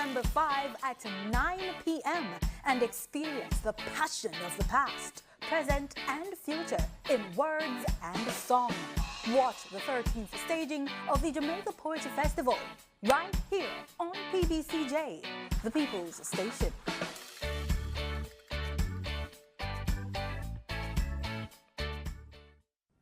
November 5 at 9 p.m. and experience the passion of the past, present and future in words and song. Watch the 13th staging of the Jamaica Poetry Festival right here on PBCJ, the People's Station.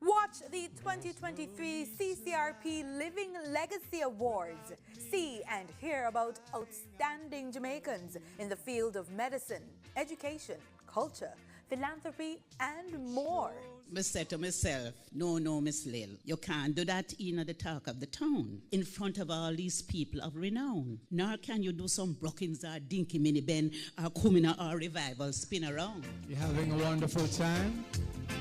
Watch the 2023 CCRP Living Legacy Awards. See and hear about outstanding Jamaicans in the field of medicine, education, culture, philanthropy, and more. I said to myself, no, Miss Lil, you can't do that in the talk of the town, in front of all these people of renown. Nor can you do some Brookings or Dinky Mini Ben or Kumina or Revival spin around. You're having a wonderful time?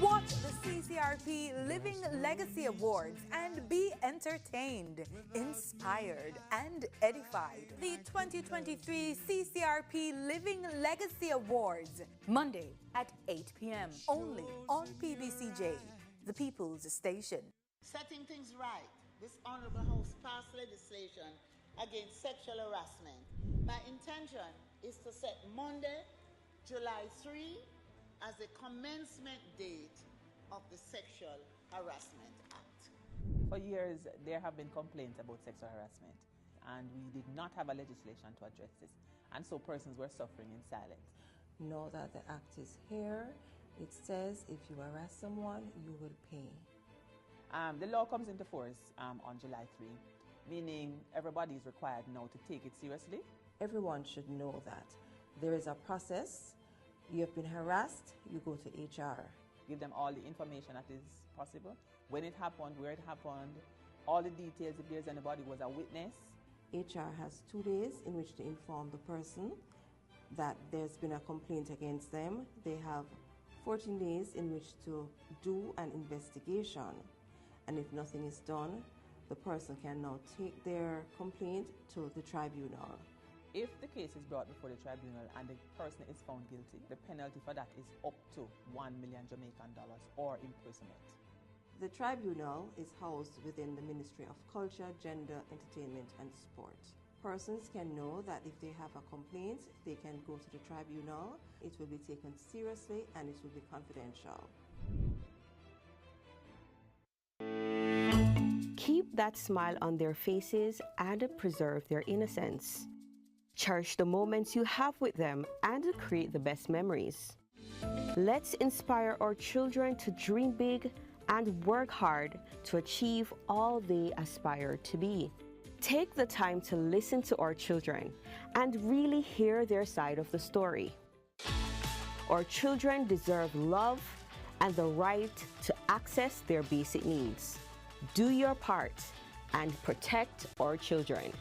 Watch the CCRP Living Legacy Awards and be entertained, inspired, and edified. The 2023 CCRP Living Legacy Awards, Monday at 8 p.m. only on PBCJ, the People's Station. Setting things right, this Honourable House passed legislation against sexual harassment. My intention is to set Monday, July 3 as the commencement date of the Sexual Harassment Act. For years, there have been complaints about sexual harassment, and we did not have a legislation to address this, and so persons were suffering in silence. Know that the act is here. It says if you harass someone, you will pay. The law comes into force on July 3, meaning everybody is required now to take it seriously. Everyone should know that there is a process. You have been harassed, you go to HR. Give them all the information that is possible, when it happened, where it happened, all the details if there's anybody who was a witness. HR has 2 days in which to inform the person that there's been a complaint against them. They have 14 days in which to do an investigation. And if nothing is done, the person can now take their complaint to the tribunal. If the case is brought before the tribunal and the person is found guilty, the penalty for that is up to $1 million Jamaican dollars or imprisonment. The tribunal is housed within the Ministry of Culture, Gender, Entertainment and Sport. Persons can know that if they have a complaint, they can go to the tribunal. It will be taken seriously and it will be confidential. Keep that smile on their faces and preserve their innocence. Cherish the moments you have with them and create the best memories. Let's inspire our children to dream big and work hard to achieve all they aspire to be. Take the time to listen to our children and really hear their side of the story. Our children deserve love and the right to access their basic needs. Do your part and protect our children.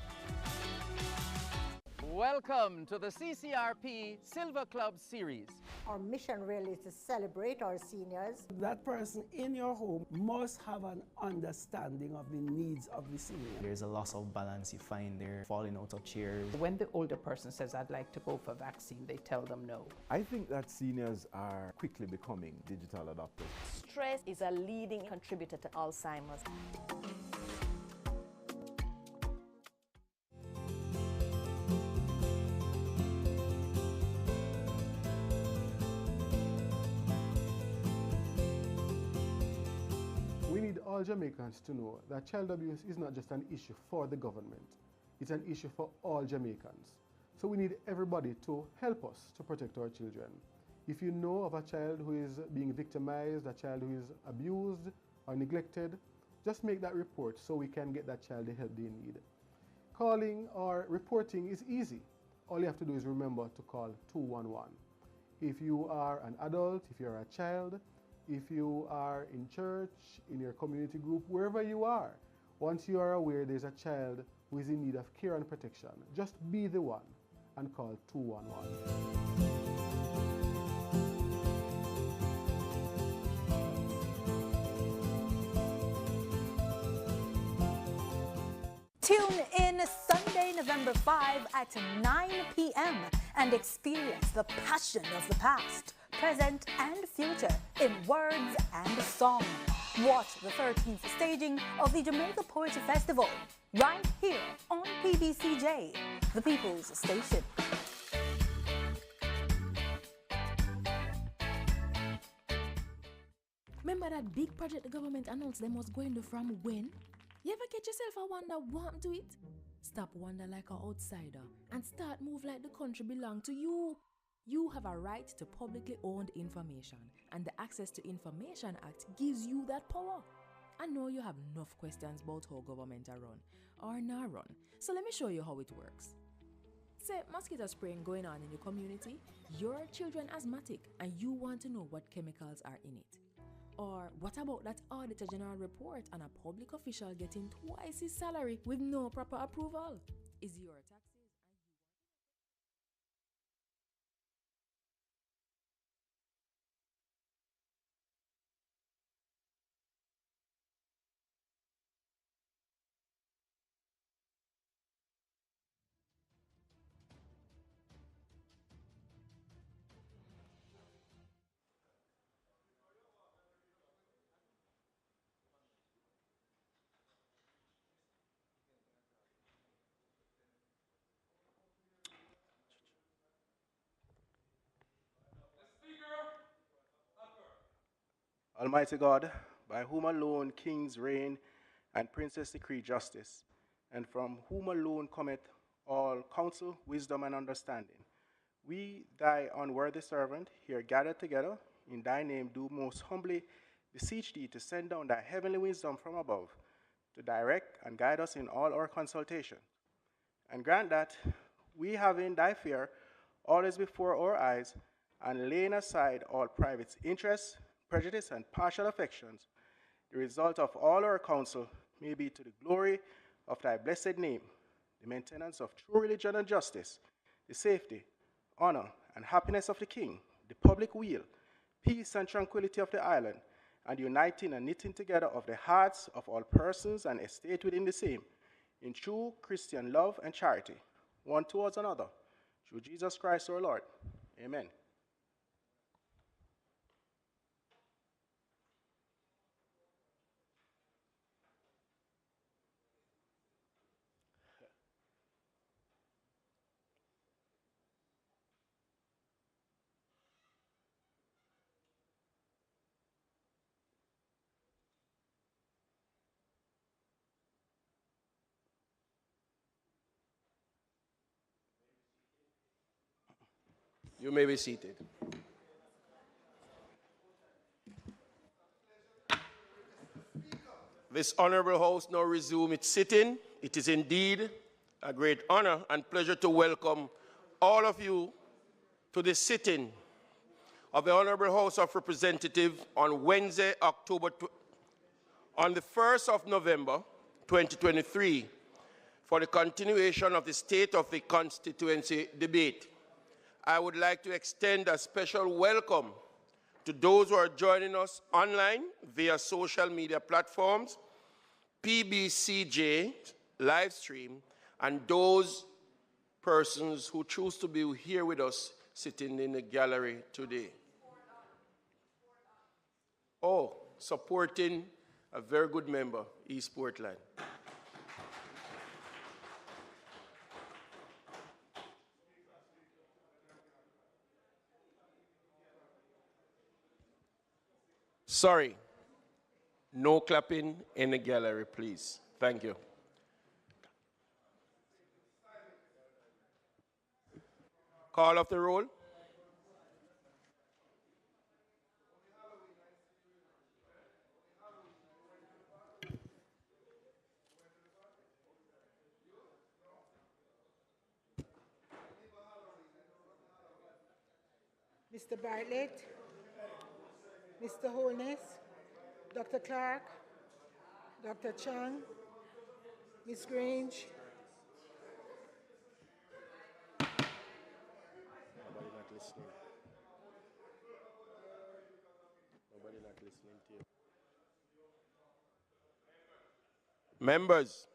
Welcome to the CCRP Silver Club Series. Our mission really is to celebrate our seniors. That person in your home must have an understanding of the needs of the senior. There's a loss of balance you find there, falling out of chairs. When the older person says, I'd like to go for vaccine, they tell them no. I think that seniors are quickly becoming digital adopters. Stress is a leading contributor to Alzheimer's. All Jamaicans to know that child abuse is not just an issue for the government, it's an issue for all Jamaicans. So we need everybody to help us to protect our children. If you know of a child who is being victimized, a child who is abused or neglected, just make that report so we can get that child the help they need. Calling or reporting is easy. All you have to do is remember to call 211. If you are an adult, if you're a child, if you are in church, in your community group, wherever you are, once you are aware there's a child who is in need of care and protection, just be the one and call 211. Tune in Sunday, November 5 at 9 p.m. and experience the passion of the past, present and future in words and song. Watch the 13th staging of the Jamaica Poetry Festival right here on PBCJ, the People's Station. Remember that big project the government announced them was going to from when? You ever catch yourself a wonder what happened to it? Stop wonder like an outsider and start move like the country belong to you. You have a right to publicly owned information, and the Access to Information Act gives you that power. I know you have enough questions about how government are run or not run, so let me show you how it works. Say mosquito spraying going on in your community, your children asthmatic and you want to know what chemicals are in it. Or what about that Auditor General report on a public official getting twice his salary with no proper approval? Is your taxes Almighty God, by whom alone kings reign and princes decree justice, and from whom alone cometh all counsel, wisdom, and understanding, we, thy unworthy servant, here gathered together, in thy name do most humbly beseech thee to send down thy heavenly wisdom from above, to direct and guide us in all our consultation. And grant that we, having thy fear always before our eyes, and laying aside all private interests, prejudice, and partial affections, the result of all our counsel may be to the glory of thy blessed name, the maintenance of true religion and justice, the safety, honor, and happiness of the king, the public weal, peace and tranquility of the island, and uniting and knitting together of the hearts of all persons and estate within the same, in true Christian love and charity, one towards another, through Jesus Christ our Lord. Amen. You may be seated. This honorable house now resume its sitting. It is indeed a great honor and pleasure to welcome all of you to the sitting of the Honorable House of Representatives on Wednesday, on the 1st of November, 2023, for the continuation of the State of the Constituency debate. I would like to extend a special welcome to those who are joining us online via social media platforms, PBCJ live stream, and those persons who choose to be here with us sitting in the gallery today. Oh, supporting a very good member, East Portland. Sorry, no clapping in the gallery, please. Thank you. Call of the roll. Mr. Bartlett, Mr. Holness, Dr. Clark, Dr. Chang, Ms. Grange. Nobody not listening. Nobody not listening to you. Members,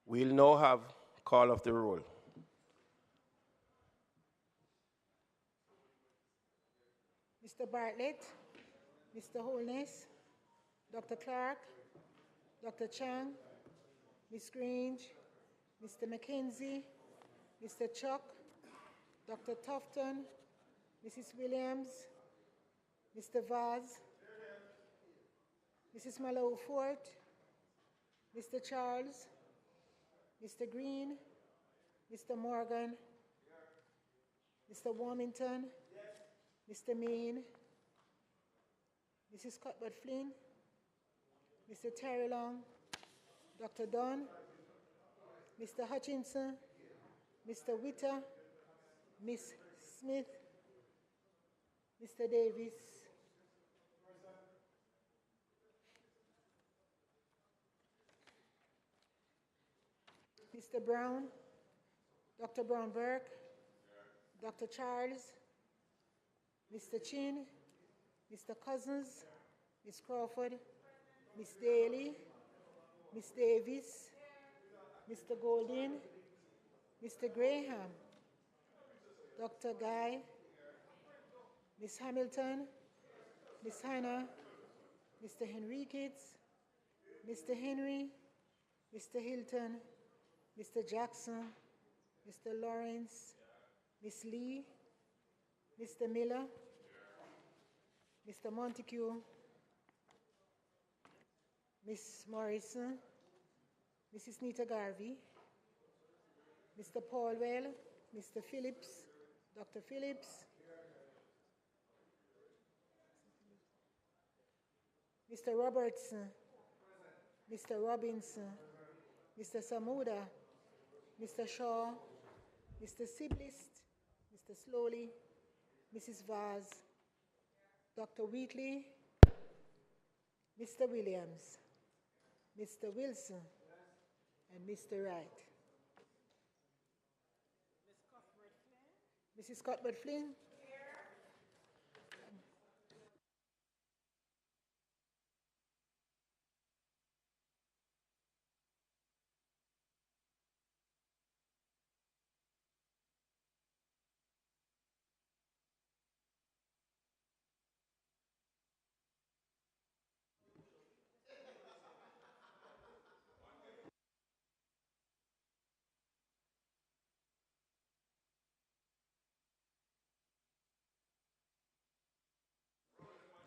we'll now have call of the roll. Mr. Bartlett, Mr. Holness, Dr. Clark, Dr. Chang, Ms. Grange, Mr. McKenzie, Mr. Chuck, Dr. Tufton, Mrs. Williams, Mr. Vaz, Mrs. Malou Fort, Mr. Charles, Mr. Green, Mr. Morgan, Mr. Warmington, Mr. Main, Mrs. Cuthbert Flynn, Mr. Terry Long, Dr. Dunn, Mr. Hutchinson, Mr. Witter, Ms. Smith, Mr. Davis, Mr. Brown, Dr. Brown Burke, Dr. Charles, Mr. Chin, Mr. Cousins, Ms. Crawford, Ms. Daly, Ms. Davis, Mr. Golding, Mr. Graham, Dr. Guy, Ms. Hamilton, Ms. Hannah, Mr. Henriquez, Mr. Henry, Mr. Hilton, Mr. Jackson, Mr. Lawrence, Ms. Lee, Mr. Miller, Mr. Montague, Ms. Morrison, Mrs. Nita Garvey, Mr. Paulwell, Mr. Phillips, Dr. Phillips, Mr. Robertson, Mr. Robinson, Mr. Samuda, Mr. Shaw, Mr. Siblist, Mr. Slowly, Mrs. Vaz, Dr. Wheatley, Mr. Williams, Mr. Wilson, and Mr. Wright. Mrs. Cuthbert Flynn.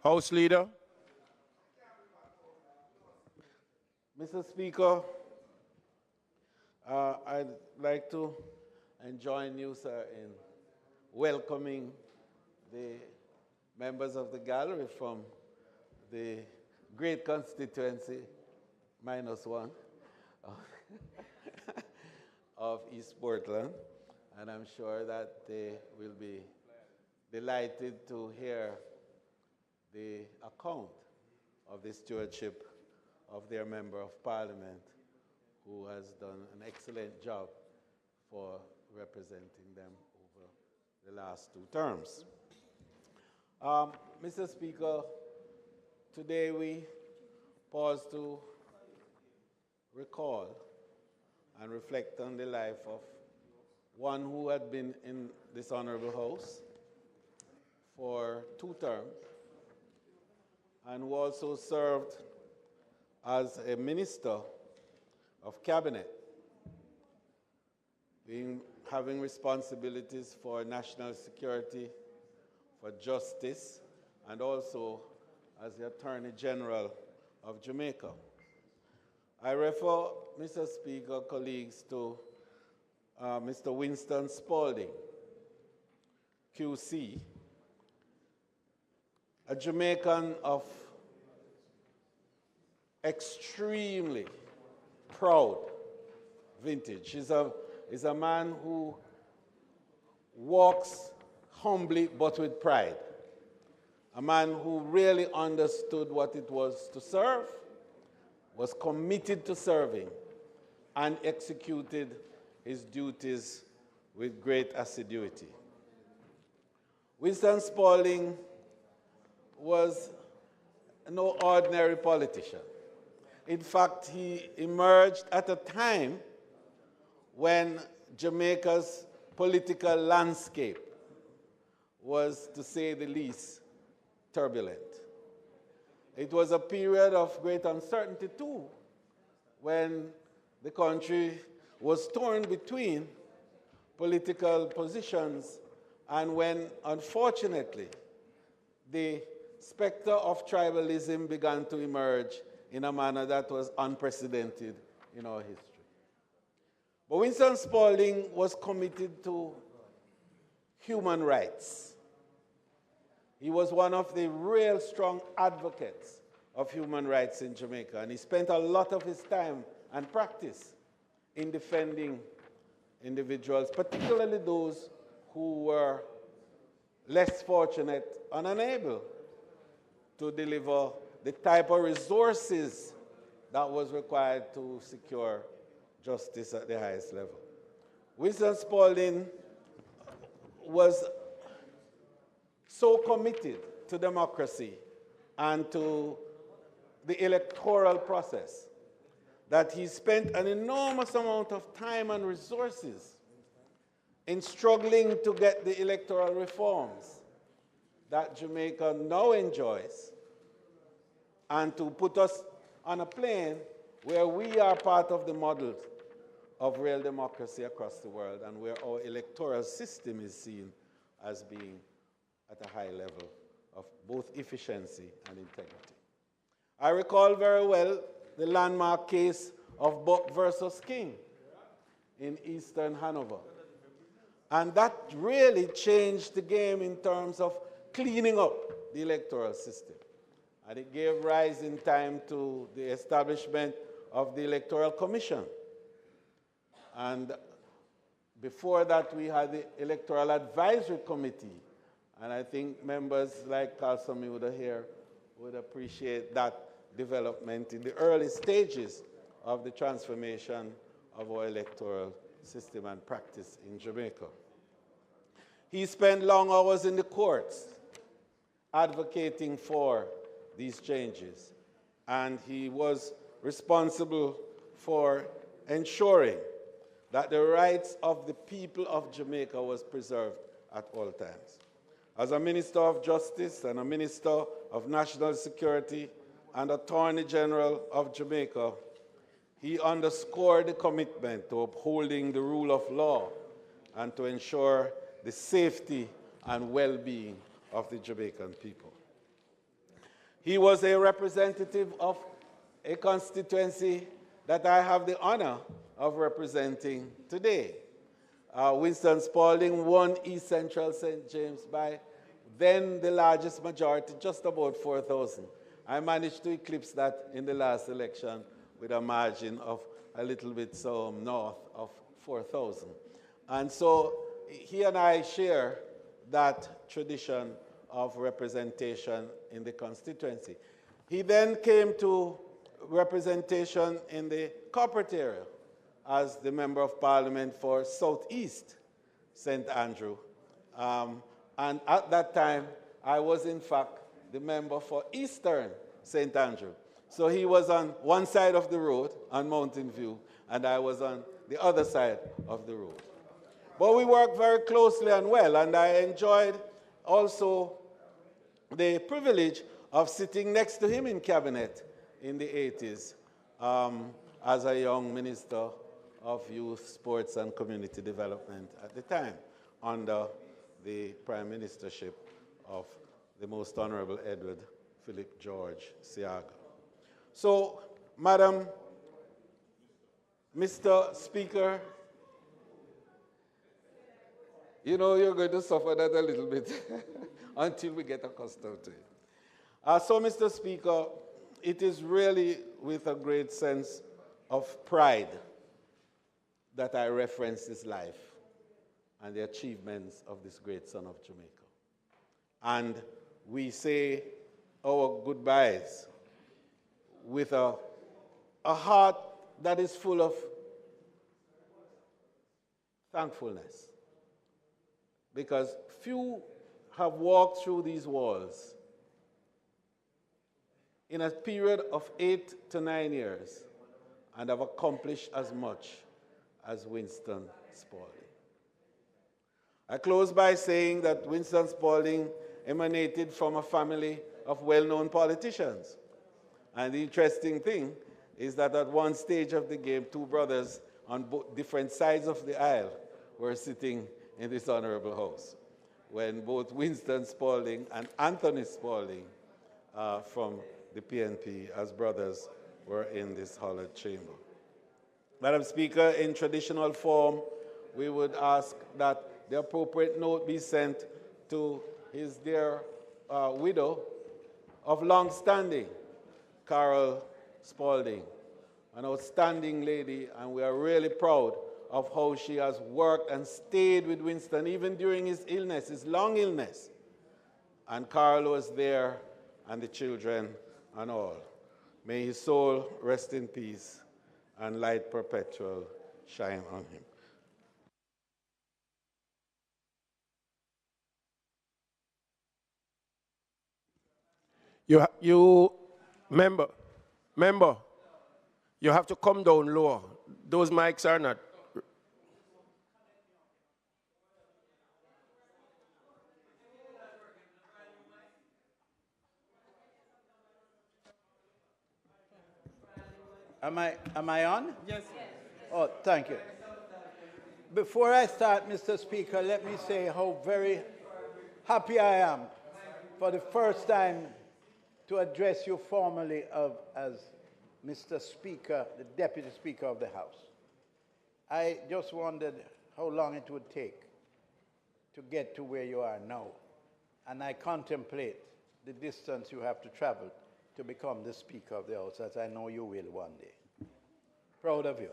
House Leader. Mr. Speaker, I'd like to join you, sir, in welcoming the members of the gallery from the great constituency, -1, of East Portland. And I'm sure that they will be delighted to hear the account of the stewardship of their Member of Parliament, who has done an excellent job for representing them over the last 2 terms. Mr. Speaker, today we pause to recall and reflect on the life of one who had been in this honorable House for 2 terms and who also served as a Minister of Cabinet, having responsibilities for national security, for justice, and also as the Attorney General of Jamaica. I refer, Mr. Speaker, colleagues, to Mr. Winston Spalding, QC, a Jamaican of extremely proud vintage. He's a man who walks humbly but with pride. A man who really understood what it was to serve, was committed to serving, and executed his duties with great assiduity. Winston Spalding was no ordinary politician. In fact, he emerged at a time when Jamaica's political landscape was, to say the least, turbulent. It was a period of great uncertainty, too, when the country was torn between political positions and when, unfortunately, the specter of tribalism began to emerge in a manner that was unprecedented in our history. But Winston Spalding was committed to human rights. He was one of the real strong advocates of human rights in Jamaica, and he spent a lot of his time and practice in defending individuals, particularly those who were less fortunate and unable to deliver the type of resources that was required to secure justice at the highest level. Winston Spalding was so committed to democracy and to the electoral process that he spent an enormous amount of time and resources in struggling to get the electoral reforms that Jamaica now enjoys and to put us on a plane where we are part of the model of real democracy across the world and where our electoral system is seen as being at a high level of both efficiency and integrity. I recall very well the landmark case of Buck versus King in Eastern Hanover. And that really changed the game in terms of cleaning up the electoral system. And it gave rise in time to the establishment of the Electoral Commission. And before that, we had the Electoral Advisory Committee. And I think members like Carl Samuda here would appreciate that development in the early stages of the transformation of our electoral system and practice in Jamaica. He spent long hours in the courts advocating for these changes, and he was responsible for ensuring that the rights of the people of Jamaica was preserved at all times. As a Minister of Justice and a Minister of National Security and Attorney General of Jamaica, he underscored the commitment to upholding the rule of law and to ensure the safety and well-being of the Jamaican people. He was a representative of a constituency that I have the honor of representing today. Winston Spalding won East Central St. James by then the largest majority, just about 4,000. I managed to eclipse that in the last election with a margin of a little bit north of 4,000. And so he and I share that tradition of representation in the constituency. He then came to representation in the corporate area as the Member of Parliament for Southeast St. Andrew. And at that time, I was in fact the member for Eastern St. Andrew. So he was on one side of the road on Mountain View, and I was on the other side of the road. But we worked very closely and well, and I enjoyed also the privilege of sitting next to him in cabinet in the 80s as a young minister of youth, sports, and community development at the time under the prime ministership of the most honorable Edward Philip George Siaga. So, Madam, Mr. Speaker, you know you're going to suffer that a little bit until we get accustomed to it. So, Mr. Speaker, it is really with a great sense of pride that I reference his life and the achievements of this great son of Jamaica. And we say our goodbyes with a heart that is full of thankfulness, because few have walked through these walls in a period of 8 to 9 years and have accomplished as much as Winston Spalding. I close by saying that Winston Spalding emanated from a family of well-known politicians. And the interesting thing is that at one stage of the game, two brothers on different sides of the aisle were sitting in this honorable house when both Winston Spalding and Anthony Spalding from the PNP as brothers were in this hallowed chamber. Madam Speaker, in traditional form, we would ask that the appropriate note be sent to his dear widow of long standing, Carol Spalding, an outstanding lady, and we are really proud of how she has worked and stayed with Winston even during his illness, his long illness. And Carl was there, and the children and all. May his soul rest in peace and light perpetual shine on him. Member, you have to come down lower. Those mics are not. Am I on? Yes. Oh, thank you. Before I start, Mr. Speaker, let me say how very happy I am for the first time to address you formally as Mr. Speaker, the Deputy Speaker of the House. I just wondered how long it would take to get to where you are now, and I contemplate the distance you have to travel to become the Speaker of the House, as I know you will one day. Proud of you.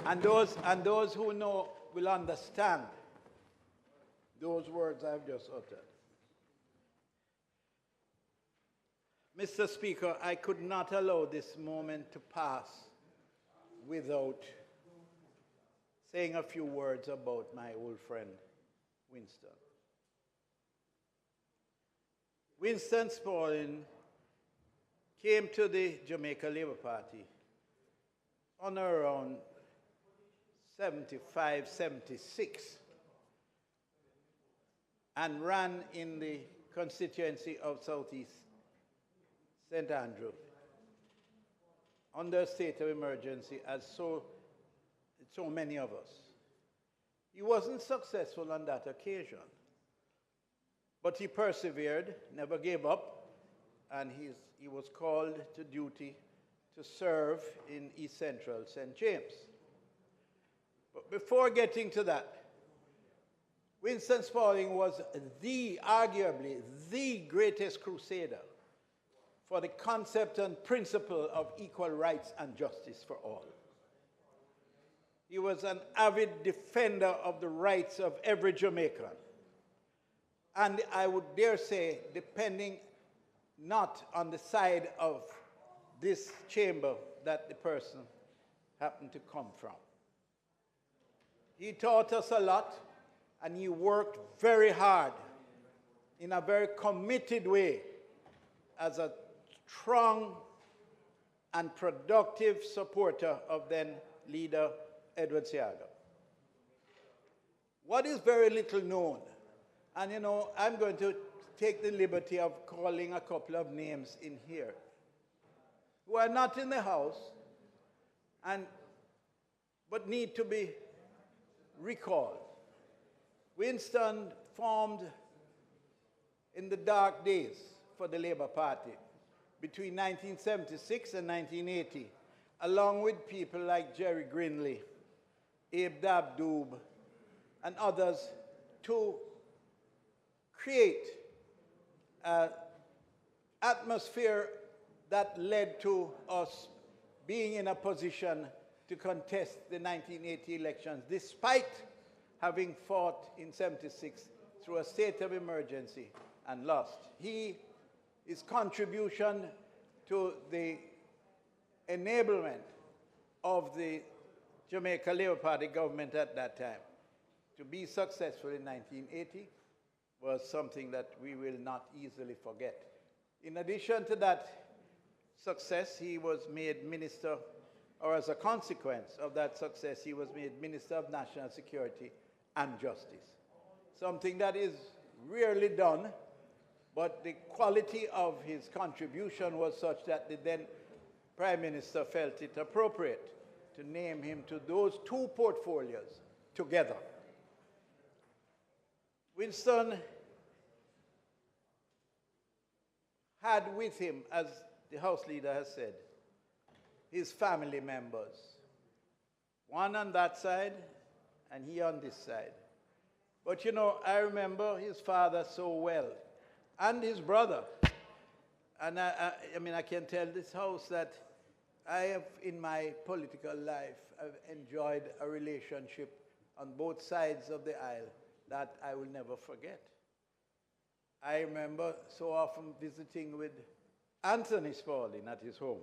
And those who know will understand those words I've just uttered. Mr. Speaker, I could not allow this moment to pass without saying a few words about my old friend, Winston. Winston Spalding came to the Jamaica Labour Party on around 75, 76 and ran in the constituency of Southeast St. Andrew under a state of emergency, as so many of us. He wasn't successful on that occasion, but he persevered, never gave up, and he was called to duty to serve in East Central St. James. But before getting to that, Winston Spalding was arguably the greatest crusader for the concept and principle of equal rights and justice for all. He was an avid defender of the rights of every Jamaican. And I would dare say, depending not on the side of this chamber that the person happened to come from. He taught us a lot, and he worked very hard in a very committed way as a strong and productive supporter of then leader Edward Seaga. What is very little known, and you know, I'm going to take the liberty of calling a couple of names in here who are not in the House but need to be recalled. Winston formed in the dark days for the Labour Party between 1976 and 1980, along with people like Jerry Grinley, Abe Dabdoob, and others, to create an atmosphere that led to us being in a position to contest the 1980 elections, despite having fought in 76 through a state of emergency and lost. His contribution to the enablement of the Jamaica Labour Party government at that time to be successful in 1980 was something that we will not easily forget. In addition to that success, he was made minister, or as a consequence of that success, he was made Minister of National Security and Justice, something that is rarely done but the quality of his contribution was such that the then Prime Minister felt it appropriate to name him to those two portfolios together. Winston had with him, as the House Leader has said, his family members, one on that side and he on this side. But you know, I remember his father so well, and his brother. And I mean, I can tell this House that I have, in my political life, I've enjoyed a relationship on both sides of the aisle that I will never forget. I remember so often visiting with Anthony Spaulding at his home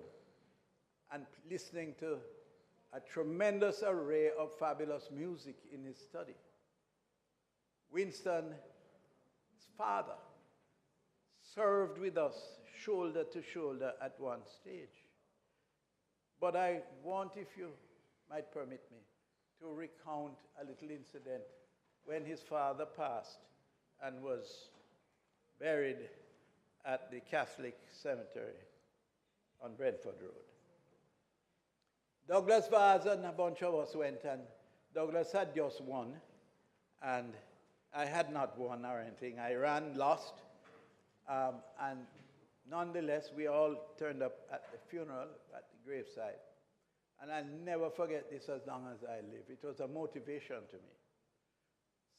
and listening to a tremendous array of fabulous music in his study. Winston's father served with us shoulder to shoulder at one stage. But I want, if you might permit me, to recount a little incident when his father passed and was buried at the Catholic cemetery on Brentford Road. Douglas Vaz and a bunch of us went, and Douglas had just won, and I had not won or anything. I ran, lost, and nonetheless, we all turned up at the funeral at the graveside. And I'll never forget this as long as I live. It was a motivation to me.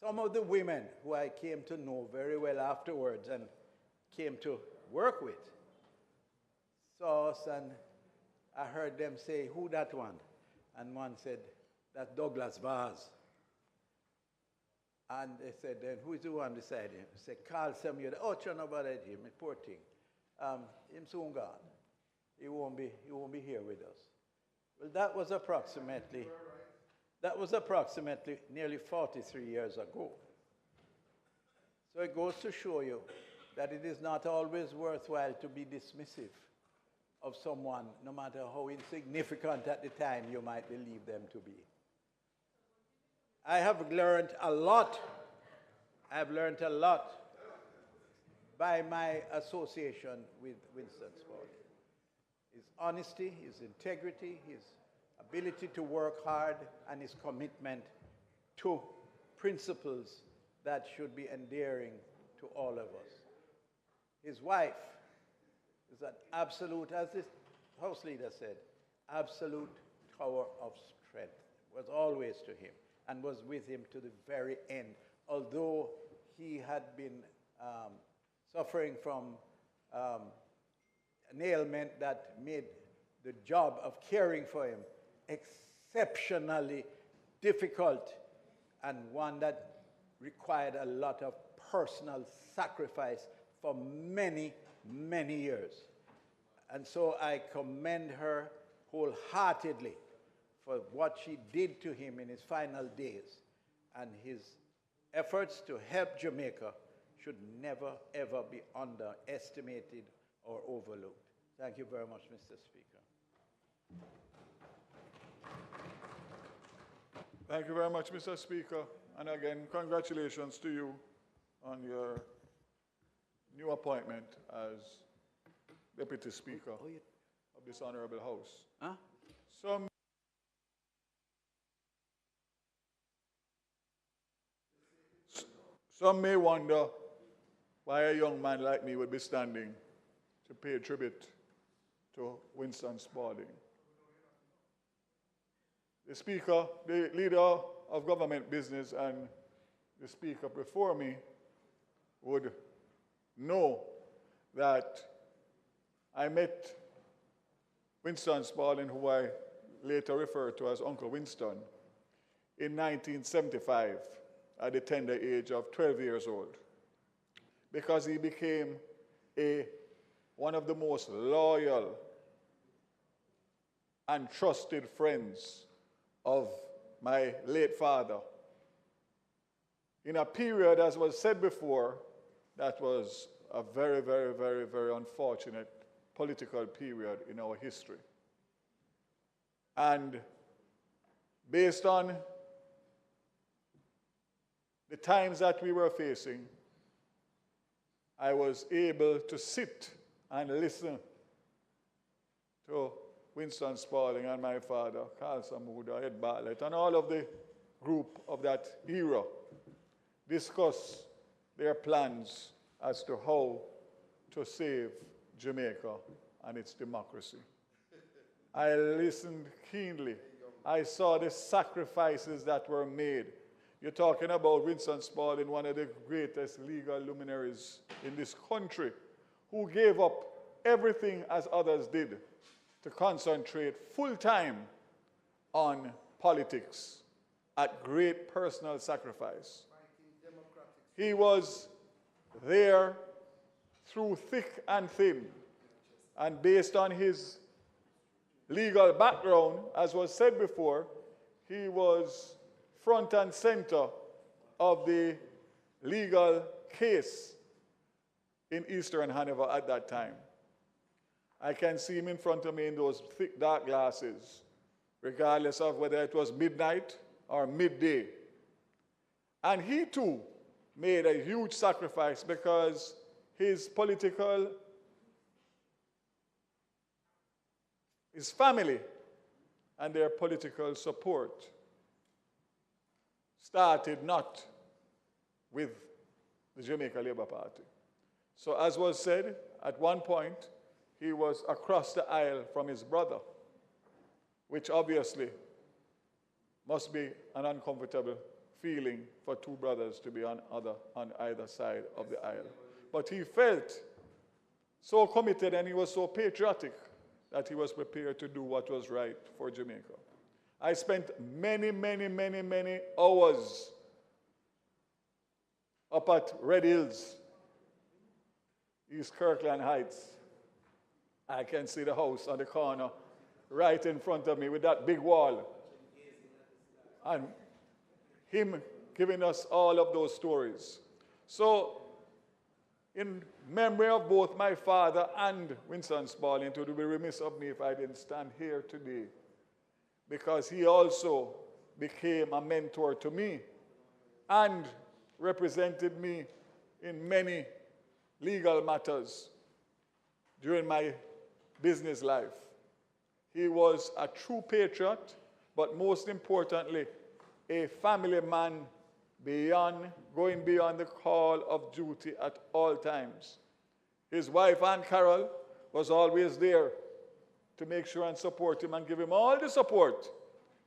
Some of the women who I came to know very well afterwards and came to work with saw us, and I heard them say, "Who that one?" And one said, "That's Douglas Vaz." And they said, "Then who is the one beside him?" I said, "Carl Samuel." "Oh, turn about him, poor thing. Him soon gone. He won't be here with us." Well, that was approximately nearly 43 years ago. So it goes to show you that it is not always worthwhile to be dismissive of someone, no matter how insignificant at the time you might believe them to be. I have learned a lot. I've learned a lot by my association with Winston Spaulding. His honesty, his integrity, his ability to work hard, and his commitment to principles that should be endearing to all of us. His wife is an absolute, as this House Leader said, absolute tower of strength. Was always to him and was with him to the very end. Although he had been suffering from an ailment that made the job of caring for him exceptionally difficult, and one that required a lot of personal sacrifice for many, many years. And so I commend her wholeheartedly for what she did to him in his final days, and his efforts to help Jamaica should never, ever be underestimated or overlooked. Thank you very much, Mr. Speaker. Thank you very much, Mr. Speaker. And again, congratulations to you on your new appointment as Deputy Speaker of this Honorable House. Some may wonder why a young man like me would be standing to pay tribute to Winston Spaulding. The Speaker, the leader of government business, and the Speaker before me would know that I met Winston Spaulding, who I later referred to as Uncle Winston, in 1975 at the tender age of 12 years old, because he became one of the most loyal and trusted friends of my late father in a period, as was said before, that was a very, very, very, very unfortunate political period in our history. And based on the times that we were facing, I was able to sit and listen to Winston Spalding and my father, Carl Samuda, Ed Bartlett, and all of the group of that era discuss their plans as to how to save Jamaica and its democracy. I listened keenly. I saw the sacrifices that were made. You're talking about Winston Spalding, one of the greatest legal luminaries in this country, who gave up everything as others did to concentrate full-time on politics at great personal sacrifice. He was there through thick and thin, and based on his legal background, as was said before, he was front and center of the legal case in Eastern Hanover at that time. I can see him in front of me in those thick dark glasses, regardless of whether it was midnight or midday. And he too made a huge sacrifice because his family and their political support started not with the Jamaica Labour Party. So as was said, at one point, he was across the aisle from his brother, which obviously must be an uncomfortable feeling for two brothers to be on either side of the aisle. But he felt so committed and he was so patriotic that he was prepared to do what was right for Jamaica. I spent many, many, many, many hours up at Red Hills, East Kirkland Heights. I can see the house on the corner right in front of me with that big wall. And him giving us all of those stories. So, in memory of both my father and Winston Spalding, it would be remiss of me if I didn't stand here today, because he also became a mentor to me and represented me in many legal matters during my business life. He was a true patriot, but most importantly, a family man going beyond the call of duty at all times. His wife, Ann Carroll, was always there to make sure and support him and give him all the support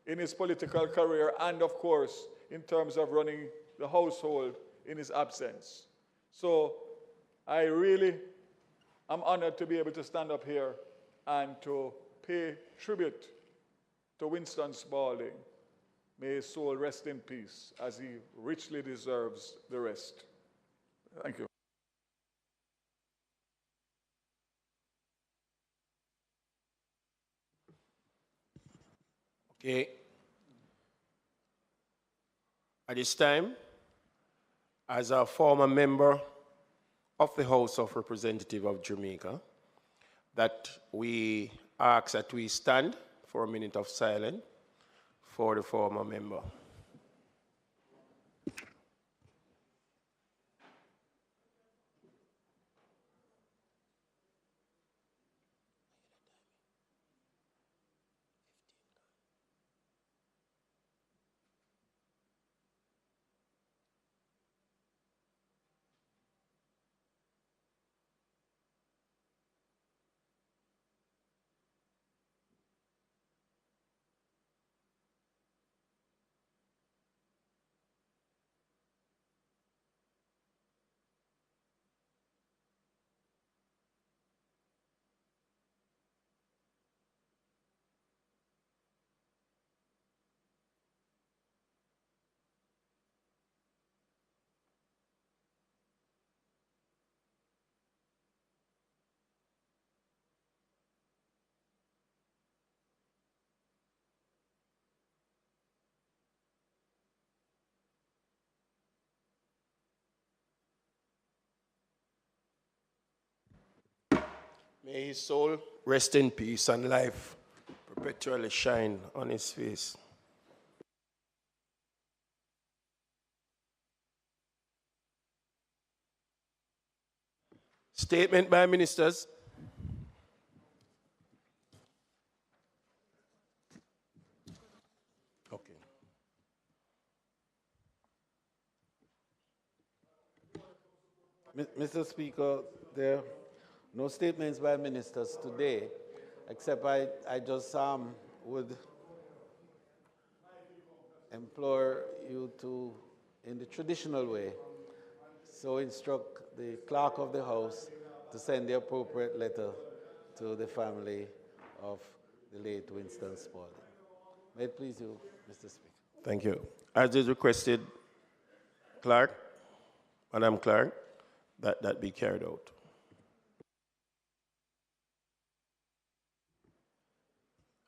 in his political career and, of course, in terms of running the household in his absence. So I really am honored to be able to stand up here and to pay tribute to Winston Spalding. May his soul rest in peace, as he richly deserves the rest. Thank you. Okay. At this time, as a former member of the House of Representatives of Jamaica, that we ask that we stand for a minute of silence for the former member. May his soul rest in peace and life perpetually shine on his face. Statement by ministers. Okay. Mr. Speaker, there are no statements by ministers today, except I just would implore you to, in the traditional way, so instruct the clerk of the House to send the appropriate letter to the family of the late Winston Spalding. May it please you, Mr. Speaker. Thank you. As is requested, Clerk, Madam Clerk, that be carried out.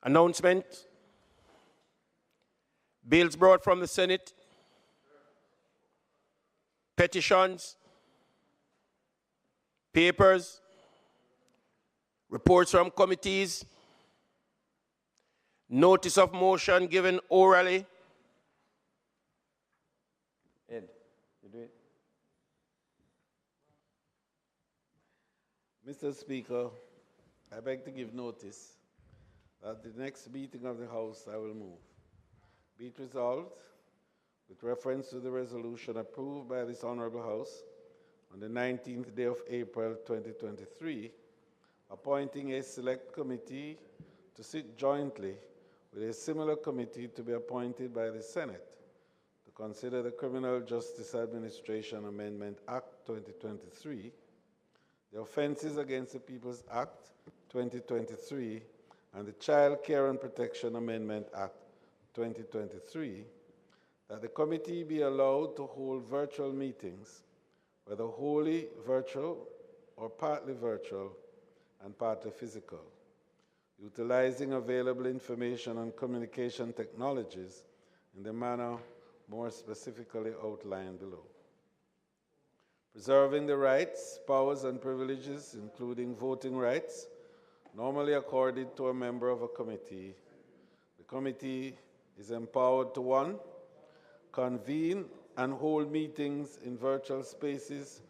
Announcement. Bills brought from the Senate. Petitions. Papers. Reports from committees. Notice of motion given orally. Ed, you do it. Mr. Speaker, I beg to give notice that the next meeting of the House I will move. Be it resolved, with reference to the resolution approved by this Honorable House on the 19th day of April 2023, appointing a select committee to sit jointly with a similar committee to be appointed by the Senate to consider the Criminal Justice Administration Amendment Act 2023, the Offenses Against the People's Act 2023, and the Child Care and Protection Amendment Act 2023, that the committee be allowed to hold virtual meetings, whether wholly virtual or partly virtual and partly physical, utilizing available information and communication technologies in the manner more specifically outlined below. Preserving the rights, powers, and privileges, including voting rights, normally accorded to a member of a committee. The committee is empowered to 1, convene and hold meetings in virtual spaces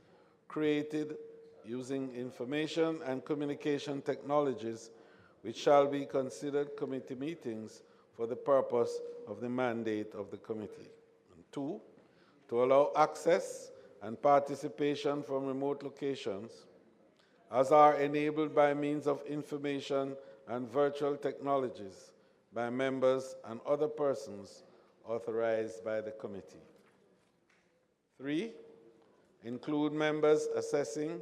created using information and communication technologies which shall be considered committee meetings for the purpose of the mandate of the committee. And 2, to allow access and participation from remote locations, as are enabled by means of information and virtual technologies by members and other persons authorized by the committee. 3, include members assessing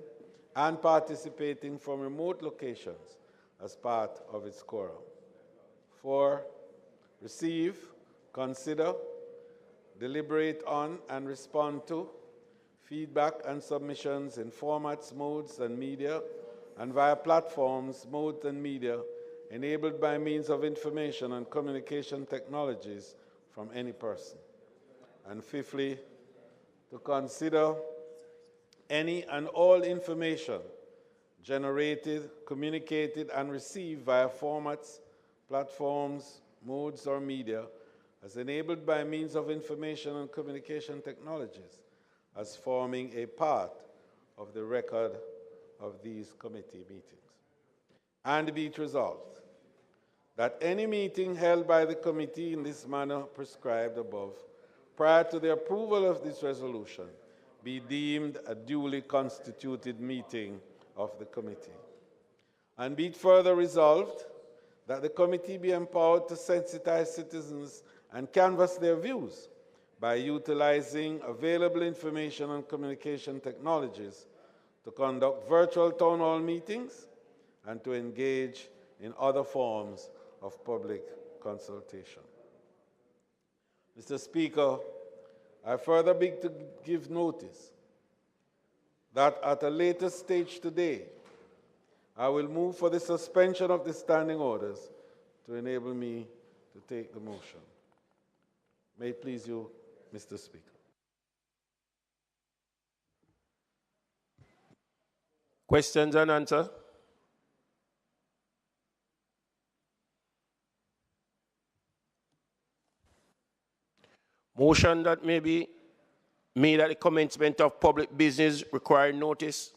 and participating from remote locations as part of its quorum. 4, receive, consider, deliberate on, and respond to feedback and submissions in formats, modes, and media, and via platforms, modes, and media enabled by means of information and communication technologies from any person. And 5thly, to consider any and all information generated, communicated, and received via formats, platforms, modes, or media as enabled by means of information and communication technologies as forming a part of the record of these committee meetings. And be it resolved that any meeting held by the committee in this manner prescribed above, prior to the approval of this resolution, be deemed a duly constituted meeting of the committee. And be it further resolved that the committee be empowered to sensitize citizens and canvass their views by utilizing available information and communication technologies to conduct virtual town hall meetings and to engage in other forms of public consultation. Mr. Speaker, I further beg to give notice that at a later stage today, I will move for the suspension of the standing orders to enable me to take the motion. May it please you, Mr. Speaker. Questions and answers? Motion that may be made at the commencement of public business requiring notice.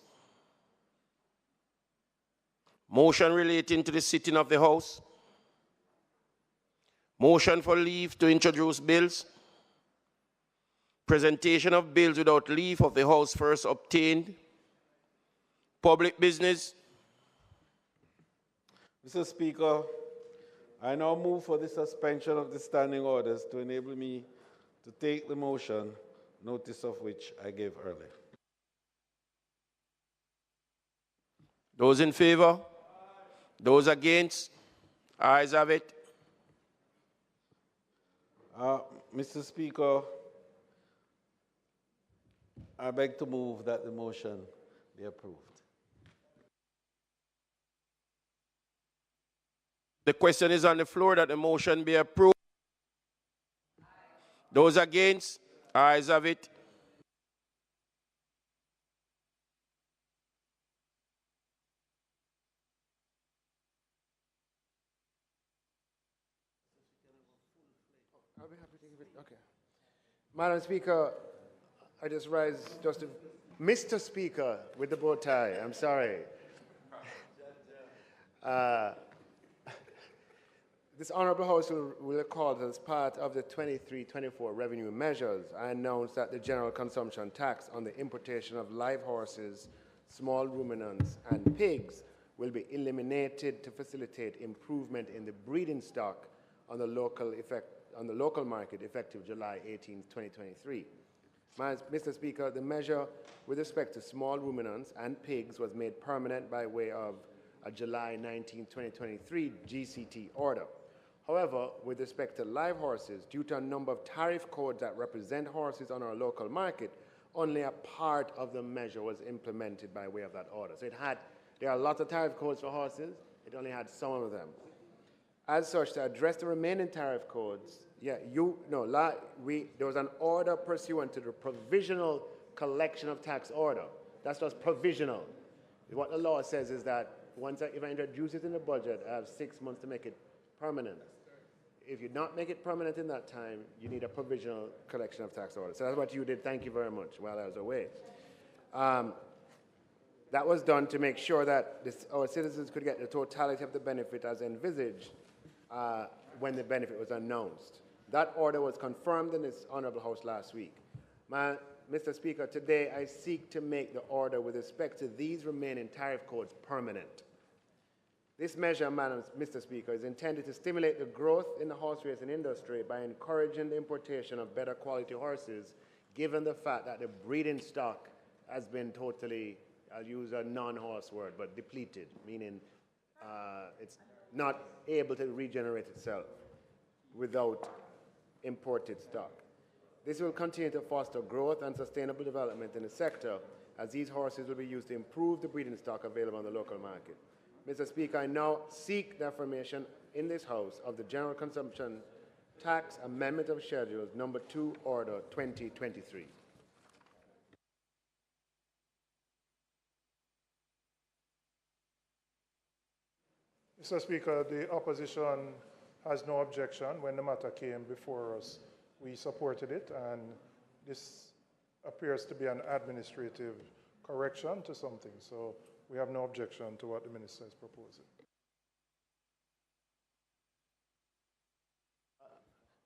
Motion relating to the sitting of the House. Motion for leave to introduce bills. Presentation of bills without leave of the House first obtained. Public business. Mr. Speaker, I now move for the suspension of the standing orders to enable me to take the motion, notice of which I gave earlier. Those in favor? Those against? Ayes have it. Mr. Speaker, I beg to move that the motion be approved. The question is on the floor that the motion be approved. Those against? Ayes have it. I'll be happy to give it. Okay. Madam Speaker, I just rise just to Mr. Speaker with the bow tie. I'm sorry. This Honourable House will recall that as part of the 23-24 revenue measures, I announced that the general consumption tax on the importation of live horses, small ruminants, and pigs will be eliminated to facilitate improvement in the breeding stock on the local market effective July 18, 2023. Mr. Speaker, the measure with respect to small ruminants and pigs was made permanent by way of a July 19, 2023 GCT order. However, with respect to live horses, due to a number of tariff codes that represent horses on our local market, only a part of the measure was implemented by way of that order. So there are lots of tariff codes for horses, it only had some of them. As such, to address the remaining tariff codes, there was an order pursuant to the provisional collection of tax order. That's just provisional. What the law says is that if I introduce it in the budget, I have 6 months to make it permanent. If you not make it permanent in that time, you need a provisional collection of tax order. So that's what you did. Thank you very much while I was away. That was done to make sure that our citizens could get the totality of the benefit as envisaged when the benefit was announced. That order was confirmed in this Honourable House last week. Mr. Speaker, today I seek to make the order with respect to these remaining tariff codes permanent. This measure, Mr. Speaker, is intended to stimulate the growth in the horse racing industry by encouraging the importation of better quality horses, given the fact that the breeding stock has been totally, I'll use a non-horse word, but depleted, meaning it's not able to regenerate itself without imported stock. This will continue to foster growth and sustainable development in the sector, as these horses will be used to improve the breeding stock available on the local market. Mr. Speaker, I now seek the affirmation in this House of the General Consumption Tax Amendment of Schedules Number 2, Order 2023. Mr. Speaker, the opposition has no objection. When the matter came before us, we supported it, and this appears to be an administrative correction to something. So we have no objection to what the minister is proposing.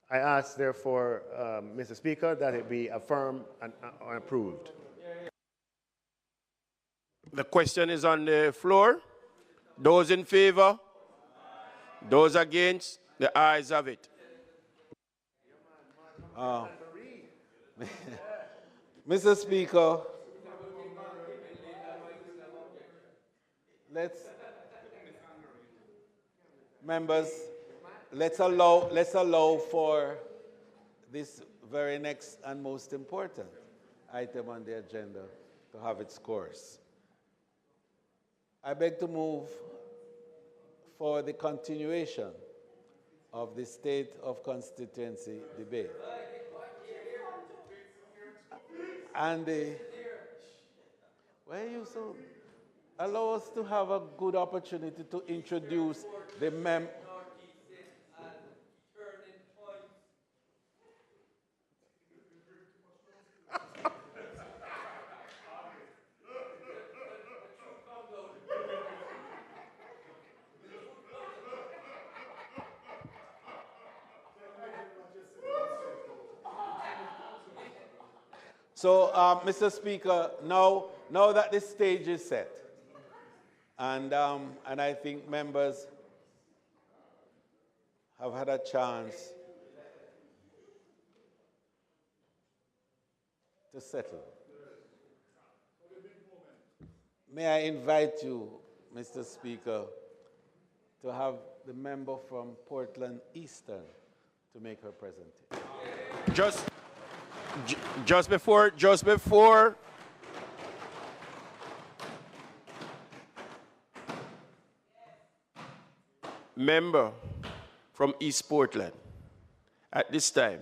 I ask, therefore, Mr. Speaker, that it be affirmed and approved. The question is on the floor. Those in favor? Those against? The ayes have it. Mr. Speaker, let's allow for this very next and most important item on the agenda to have its course. I beg to move for the continuation of the State of Constituency debate. And why are you so? Allow us to have a good opportunity to introduce the So, Mr. Speaker, now that this stage is set, and I think members have had a chance to settle. May I invite you, Mr. Speaker, to have the member from Portland Eastern to make her presentation. Just before member from East Portland, at this time,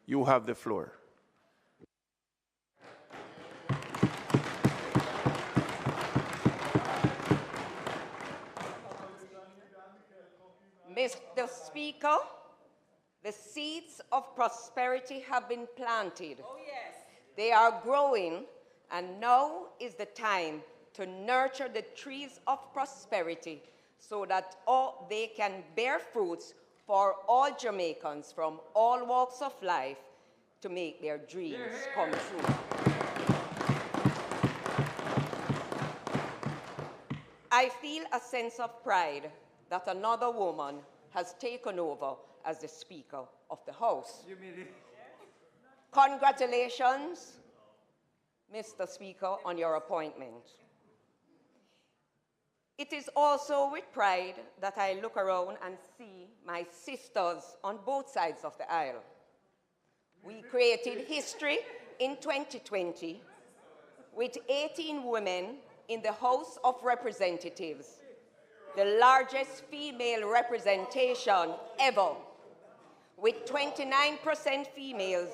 you have the floor. Mr. Speaker, the seeds of prosperity have been planted. Oh, yes. They are growing, and now is the time to nurture the trees of prosperity so that they can bear fruits for all Jamaicans from all walks of life to make their dreams come true. I feel a sense of pride that another woman has taken over as the Speaker of the House. Congratulations, Mr. Speaker, on your appointment. It is also with pride that I look around and see my sisters on both sides of the aisle. We created history in 2020 with 18 women in the House of Representatives, the largest female representation ever. With 29% females,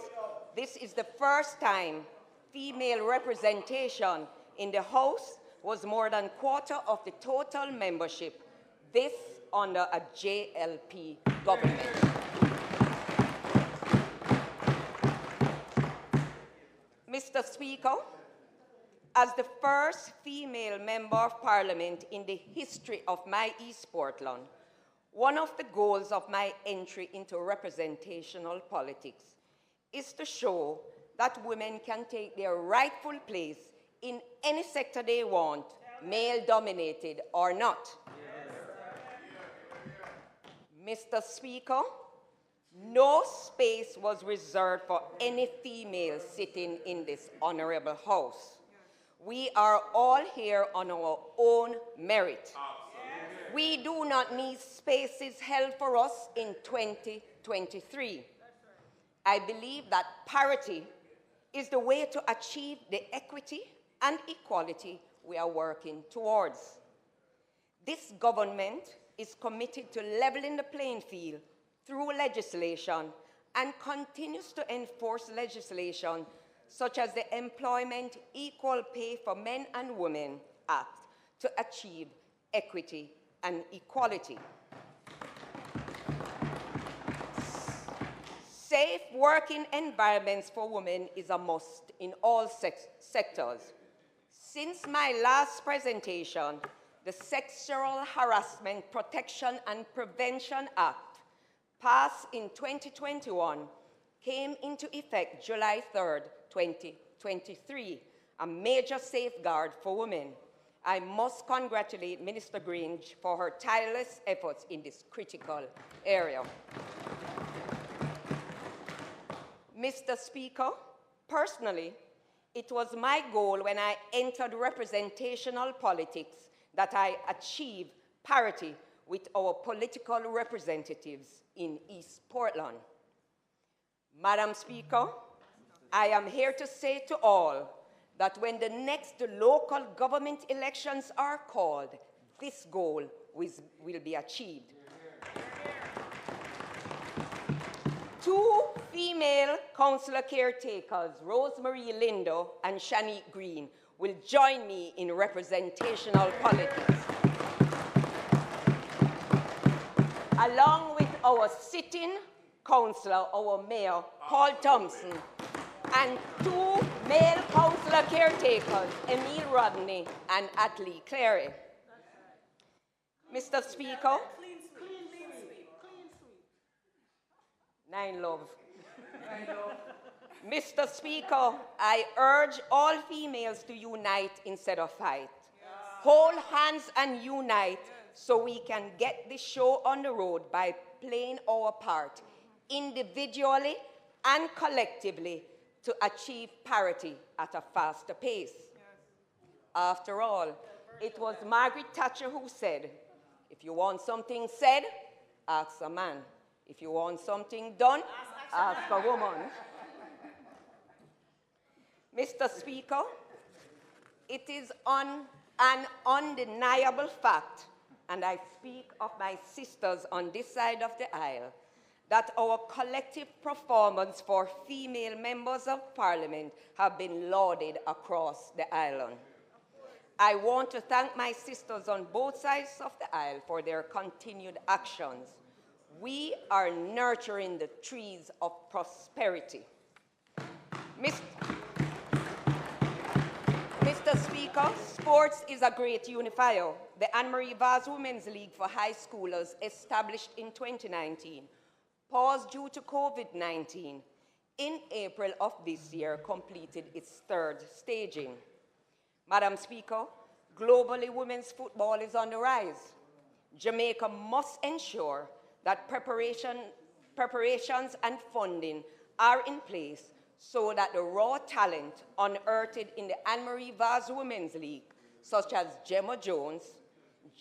this is the first time female representation in the House was more than a quarter of the total membership, this under a JLP government. Mr. Speaker, as the first female member of Parliament in the history of my East Portland, one of the goals of my entry into representational politics is to show that women can take their rightful place in any sector they want, male-dominated or not. Mr. Speaker, no space was reserved for any female sitting in this honorable House. We are all here on our own merit. We do not need spaces held for us in 2023. I believe that parity is the way to achieve the equity and equality we are working towards. This government is committed to leveling the playing field through legislation and continues to enforce legislation such as the Employment Equal Pay for Men and Women Act to achieve equity and equality. Safe working environments for women is a must in all sectors. Since my last presentation, the Sexual Harassment Protection and Prevention Act, passed in 2021, came into effect July 3rd, 2023, a major safeguard for women. I must congratulate Minister Grange for her tireless efforts in this critical area. Mr. Speaker, personally, it was my goal when I entered representational politics that I achieve parity with our political representatives in East Portland. Madam Speaker, I am here to say to all that when the next local government elections are called, this goal will be achieved. 2 female councillor caretakers, Rosemary Lindo and Shanique Green, will join me in representational politics. Along with our sitting councillor, our mayor, Paul Thompson, and 2 male councillor caretakers, Emile Rodney and Atlee Clary. Mr. Speaker, Nine love. Mr. Speaker, I urge all females to unite instead of fight. Hold hands and unite so we can get this show on the road by playing our part individually and collectively to achieve parity at a faster pace. After all, it was Margaret Thatcher who said, if you want something said, ask a man. If you want something done, ask a woman. Mr. Speaker, it is an undeniable fact, and I speak of my sisters on this side of the aisle, that our collective performance for female members of parliament have been lauded across the island. I want to thank my sisters on both sides of the aisle for their continued actions. We are nurturing the trees of prosperity. Mr. Speaker, sports is a great unifier. The Anne-Marie Vaz Women's League for high schoolers, established in 2019, paused due to COVID-19, in April of this year completed its third staging. Madam Speaker, globally women's football is on the rise. Jamaica must ensure that preparations and funding are in place so that the raw talent unearthed in the Anne-Marie Vaz Women's League, such as Gemma Jones,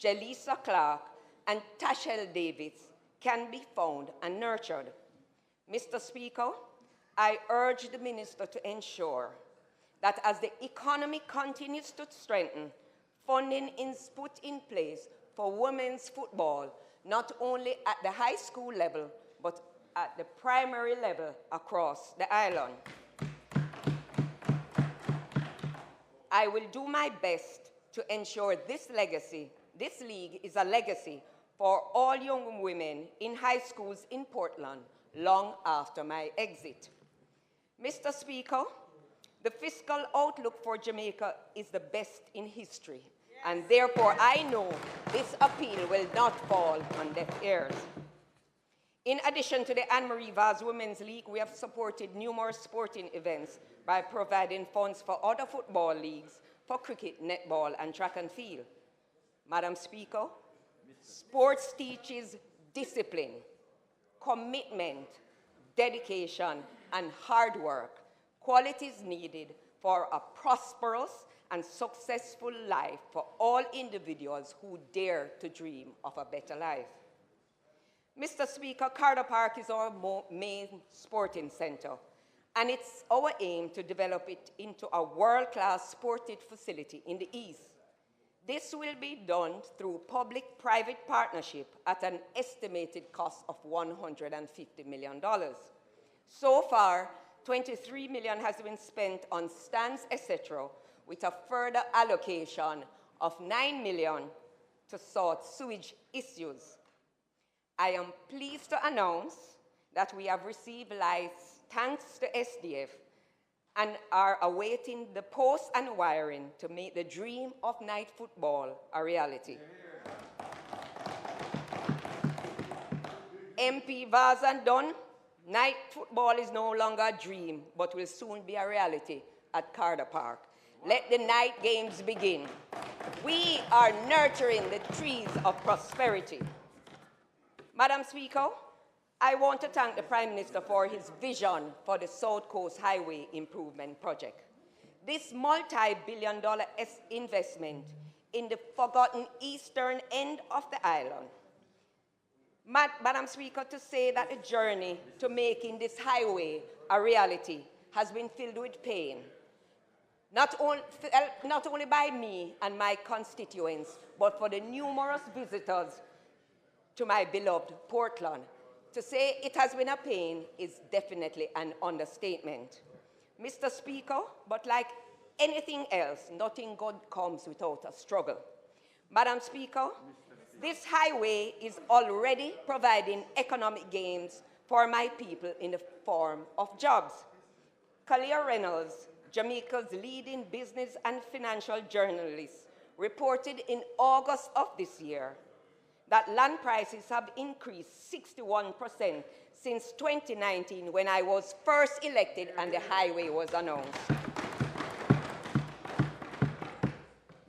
Jelisa Clark, and Tashelle Davis, can be found and nurtured. Mr. Speaker, I urge the Minister to ensure that as the economy continues to strengthen, funding is put in place for women's football, not only at the high school level, but at the primary level across the island. I will do my best to ensure this league is a legacy for all young women in high schools in Portland long after my exit. Mr. Speaker, the fiscal outlook for Jamaica is the best in history, and therefore I know this appeal will not fall on deaf ears. In addition to the Anne-Marie Vaz Women's League, we have supported numerous sporting events by providing funds for other football leagues, for cricket, netball, and track and field. Madam Speaker, sports teaches discipline, commitment, dedication, and hard work, qualities needed for a prosperous and successful life for all individuals who dare to dream of a better life. Mr. Speaker, Carter Park is our main sporting center, and it's our aim to develop it into a world-class sporting facility in the East. This will be done through public-private partnership at an estimated cost of $150 million. So far, $23 million has been spent on stands, etc., with a further allocation of $9 million to sort sewage issues. I am pleased to announce that we have received lights thanks to SDF and are awaiting the posts and wiring to make the dream of night football a reality. MP Vaz and Dunn, night football is no longer a dream, but will soon be a reality at Carter Park. Let the night games begin. We are nurturing the trees of prosperity. Madam Speaker, I want to thank the Prime Minister for his vision for the South Coast Highway Improvement Project. This multi-billion-dollar investment in the forgotten eastern end of the island. Madam Speaker, to say that the journey to making this highway a reality has been filled with pain, not only by me and my constituents, but for the numerous visitors to my beloved Portland. To say it has been a pain is definitely an understatement. Mr. Speaker, but like anything else, nothing good comes without a struggle. Madam Speaker, this highway is already providing economic gains for my people in the form of jobs. Kalia Reynolds, Jamaica's leading business and financial journalist, reported in August of this year that land prices have increased 61% since 2019 when I was first elected and the highway was announced.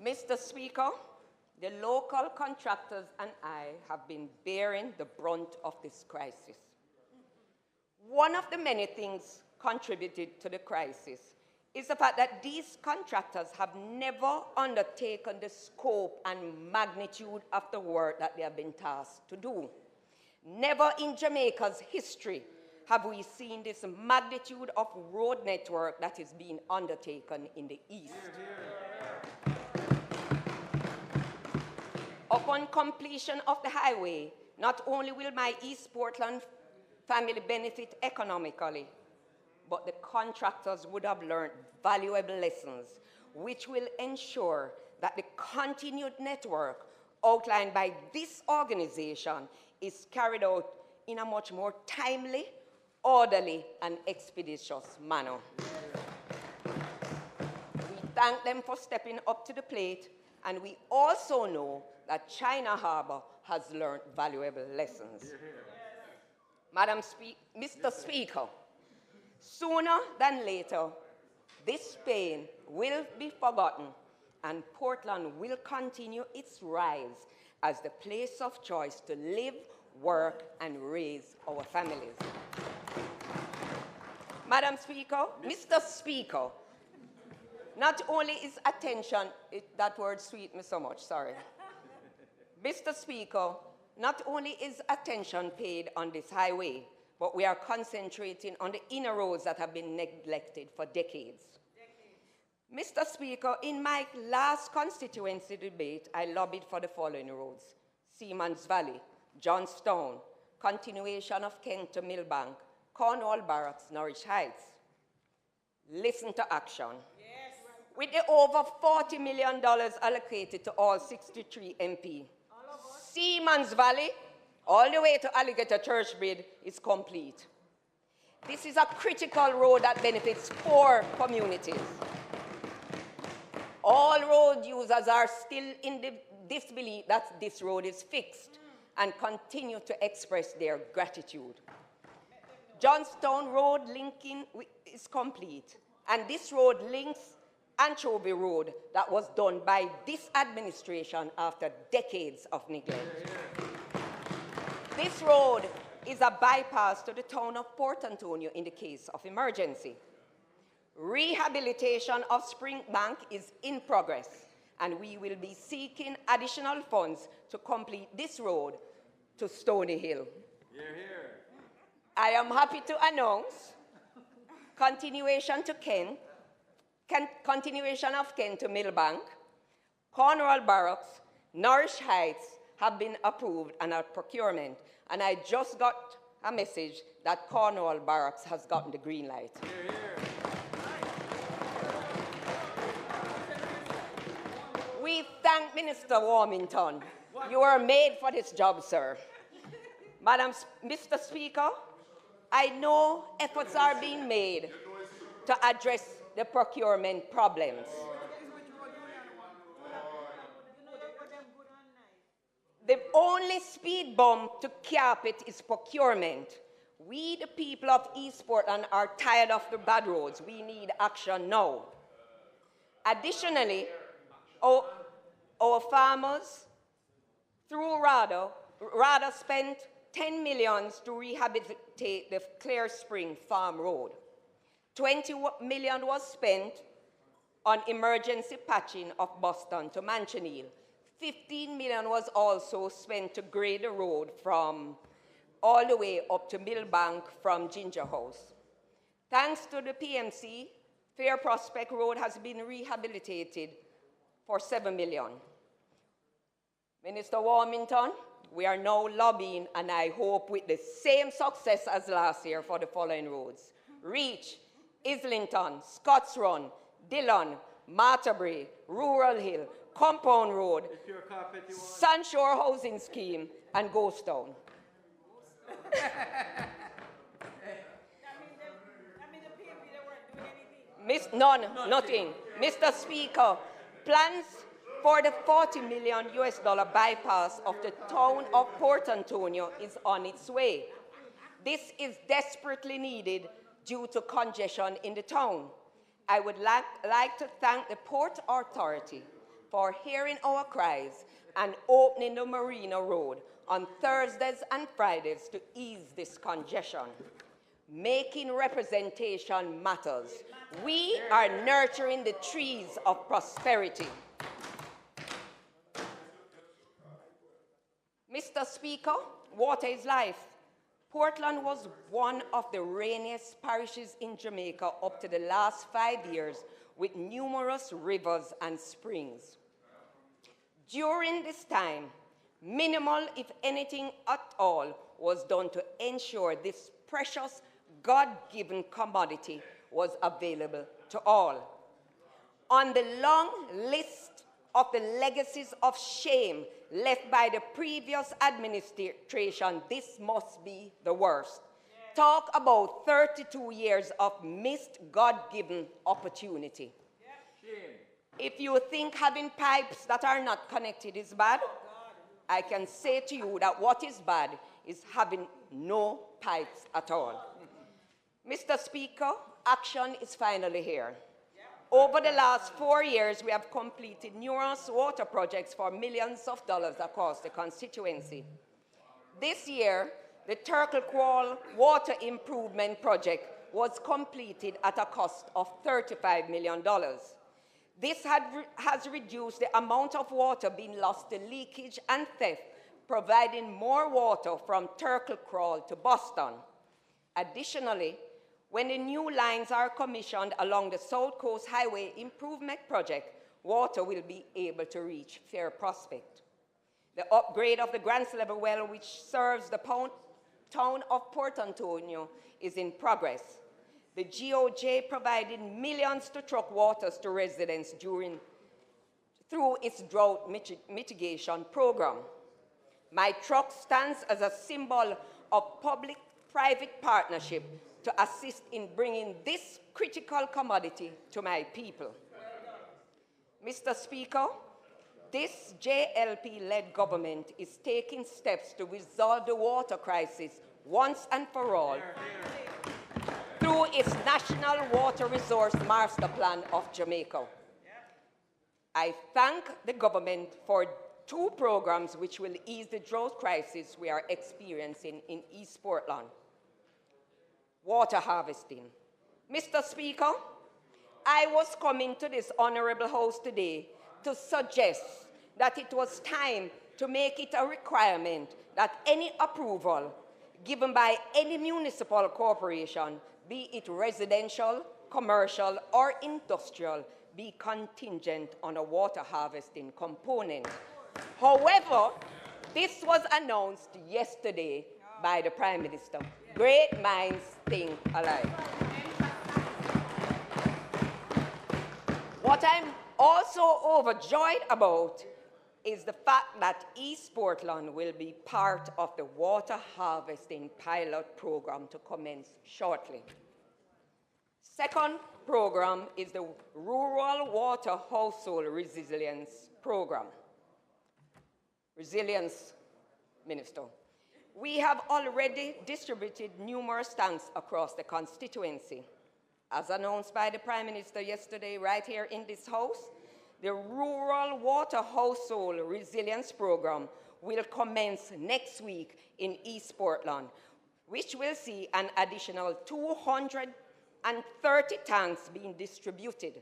Mr. Speaker, the local contractors and I have been bearing the brunt of this crisis. One of the many things contributed to the crisis is the fact that these contractors have never undertaken the scope and magnitude of the work that they have been tasked to do. Never in Jamaica's history have we seen this magnitude of road network that is being undertaken in the East. Upon completion of the highway, not only will my East Portland family benefit economically, but the contractors would have learned valuable lessons, which will ensure that the continued network outlined by this organization is carried out in a much more timely, orderly, and expeditious manner. We thank them for stepping up to the plate, and we also know that China Harbour has learned valuable lessons. Mr. Speaker, sooner than later, this pain will be forgotten and Portland will continue its rise as the place of choice to live, work, and raise our families. Madam Speaker, Mr. Speaker, not only is attention, that word sweet me so much, sorry. Mr. Speaker, not only is attention paid on this highway, but we are concentrating on the inner roads that have been neglected for decades. Mr. Speaker, in my last constituency debate, I lobbied for the following roads: Seaman's Valley, Johnstown, continuation of Kent to Millbank, Cornwall Barracks, Norwich Heights. Listen to action. Yes. With the over $40 million allocated to all 63 MP, Seaman's Valley, all the way to Alligator Church Bridge, is complete. This is a critical road that benefits 4 communities. All road users are still in the disbelief that this road is fixed and continue to express their gratitude. Johnstown Road linking is complete, and this road links Anchovy Road that was done by this administration after decades of neglect. This road is a bypass to the town of Port Antonio in the case of emergency. Rehabilitation of Springbank is in progress, and we will be seeking additional funds to complete this road to Stony Hill. Hear, hear. I am happy to announce continuation of Kent to Millbank, Cornwall Barracks, Norwich Heights have been approved and are procurement, and I just got a message that Cornwall Barracks has gotten the green light. Hear, hear. We thank Minister Warmington. You are made for this job, sir. Mr. Speaker, I know efforts are being made to address the procurement problems. The only speed bump to cap it is procurement. We, the people of East Portland, are tired of the bad roads. We need action now. Additionally, our farmers, through RADA spent $10 million to rehabilitate the Clear Spring Farm Road. $20 million was spent on emergency patching of Boston to Manchonil. $15 million was also spent to grade the road from all the way up to Millbank from Ginger House. Thanks to the PMC, Fair Prospect Road has been rehabilitated for $7 million. Minister Warmington, we are now lobbying, and I hope with the same success as last year, for the following roads: Reach, Islington, Scotts Run, Dillon, Marterbury, Rural Hill, Compound Road, Sunshore Housing Scheme, and Ghost Town. Nothing. Mr. Speaker, plans for the $40 million bypass of the town of Port Antonio is on its way. This is desperately needed due to congestion in the town. I would like to thank the Port Authority for hearing our cries and opening the Marina Road on Thursdays and Fridays to ease this congestion. Making representation matters. We are nurturing the trees of prosperity. Mr. Speaker, water is life. Portland was one of the rainiest parishes in Jamaica up to the last 5 years, with numerous rivers and springs. During this time, minimal, if anything at all, was done to ensure this precious God-given commodity was available to all. On the long list of the legacies of shame left by the previous administration, this must be the worst. Talk about 32 years of missed God-given opportunity. If you think having pipes that are not connected is bad, I can say to you that what is bad is having no pipes at all. Mr. Speaker, action is finally here. Over the last 4 years, we have completed numerous water projects for millions of dollars across the constituency. This year, the Turtle Crawl Water Improvement Project was completed at a cost of $35 million. This has reduced the amount of water being lost to leakage and theft, providing more water from Turtle Crawl to Boston. Additionally, when the new lines are commissioned along the South Coast Highway Improvement Project, water will be able to reach Fair Prospect. The upgrade of the Grants Level well, which serves the town of Port Antonio, is in progress. The GOJ provided millions to truck waters to residents through its drought mitigation program. My truck stands as a symbol of public-private partnership to assist in bringing this critical commodity to my people. Mr. Speaker, this JLP-led government is taking steps to resolve the water crisis once and for all through its National Water Resource Master Plan of Jamaica. I thank the government for 2 programs which will ease the drought crisis we are experiencing in East Portland. Water harvesting. Mr. Speaker, I was coming to this honorable house today to suggest that it was time to make it a requirement that any approval given by any municipal corporation, be it residential, commercial, or industrial, be contingent on a water harvesting component. However, this was announced yesterday by the Prime Minister. Great minds think alike. What I'm also overjoyed about is the fact that East Portland will be part of the water harvesting pilot program to commence shortly. Second program is the Rural Water Household Resilience Program. Resilience, Minister. We have already distributed numerous tanks across the constituency. As announced by the Prime Minister yesterday right here in this house, the Rural Water Household Resilience Program will commence next week in East Portland, which will see an additional 230 tanks being distributed.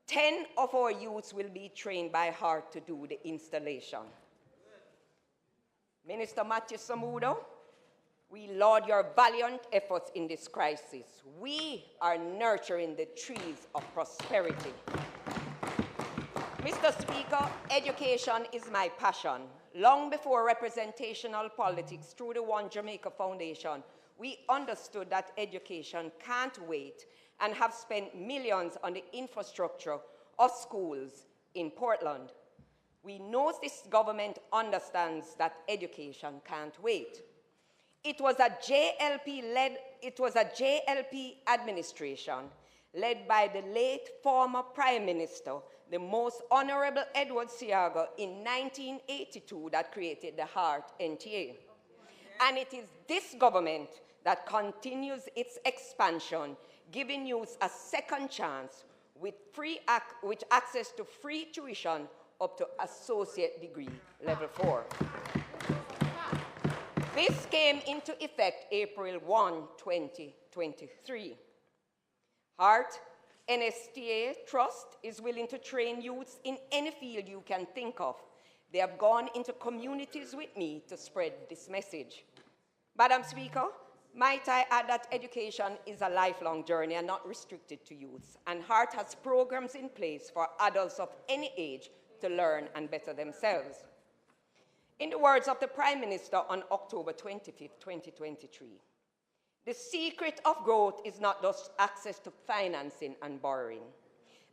10 of our youths will be trained by heart to do the installation. Minister Matthew Samudo, we laud your valiant efforts in this crisis. We are nurturing the trees of prosperity. Mr. Speaker, education is my passion. Long before representational politics through the One Jamaica Foundation, we understood that education can't wait and have spent millions on the infrastructure of schools in Portland. We know this government understands that education can't wait. It was a JLP administration led by the late former Prime Minister, the Most Honorable Edward Seaga, in 1982 that created the HEART NTA. And it is this government that continues its expansion, giving youth a second chance with access to free tuition up to associate degree level 4. This came into effect April 1, 2023. Heart NSTA Trust is willing to train youths in any field you can think of. They have gone into communities with me to spread this message. Madam Speaker, might I add that education is a lifelong journey and not restricted to youths, and Heart has programs in place for adults of any age to learn and better themselves. In the words of the Prime Minister on October 25, 2023, the secret of growth is not just access to financing and borrowing.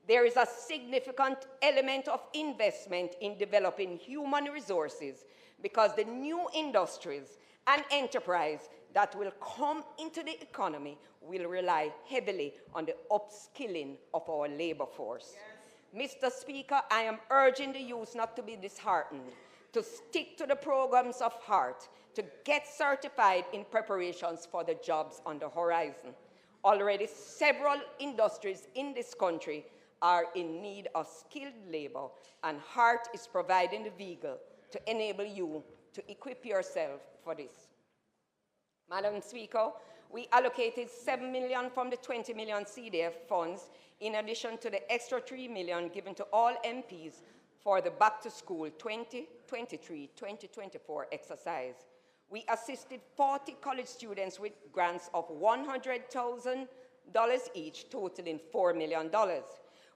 There is a significant element of investment in developing human resources because the new industries and enterprise that will come into the economy will rely heavily on the upskilling of our labor force. Yes. Mr. Speaker, I am urging the youth not to be disheartened, to stick to the programs of Heart, to get certified in preparations for the jobs on the horizon. Already several industries in this country are in need of skilled labor, and Heart is providing the vehicle to enable you to equip yourself for this. Madam Speaker, we allocated $7 million from the $20 million CDF funds, in addition to the extra $3 million given to all MPs for the Back to School 2023-2024 exercise. We assisted 40 college students with grants of $100,000 each, totaling $4 million.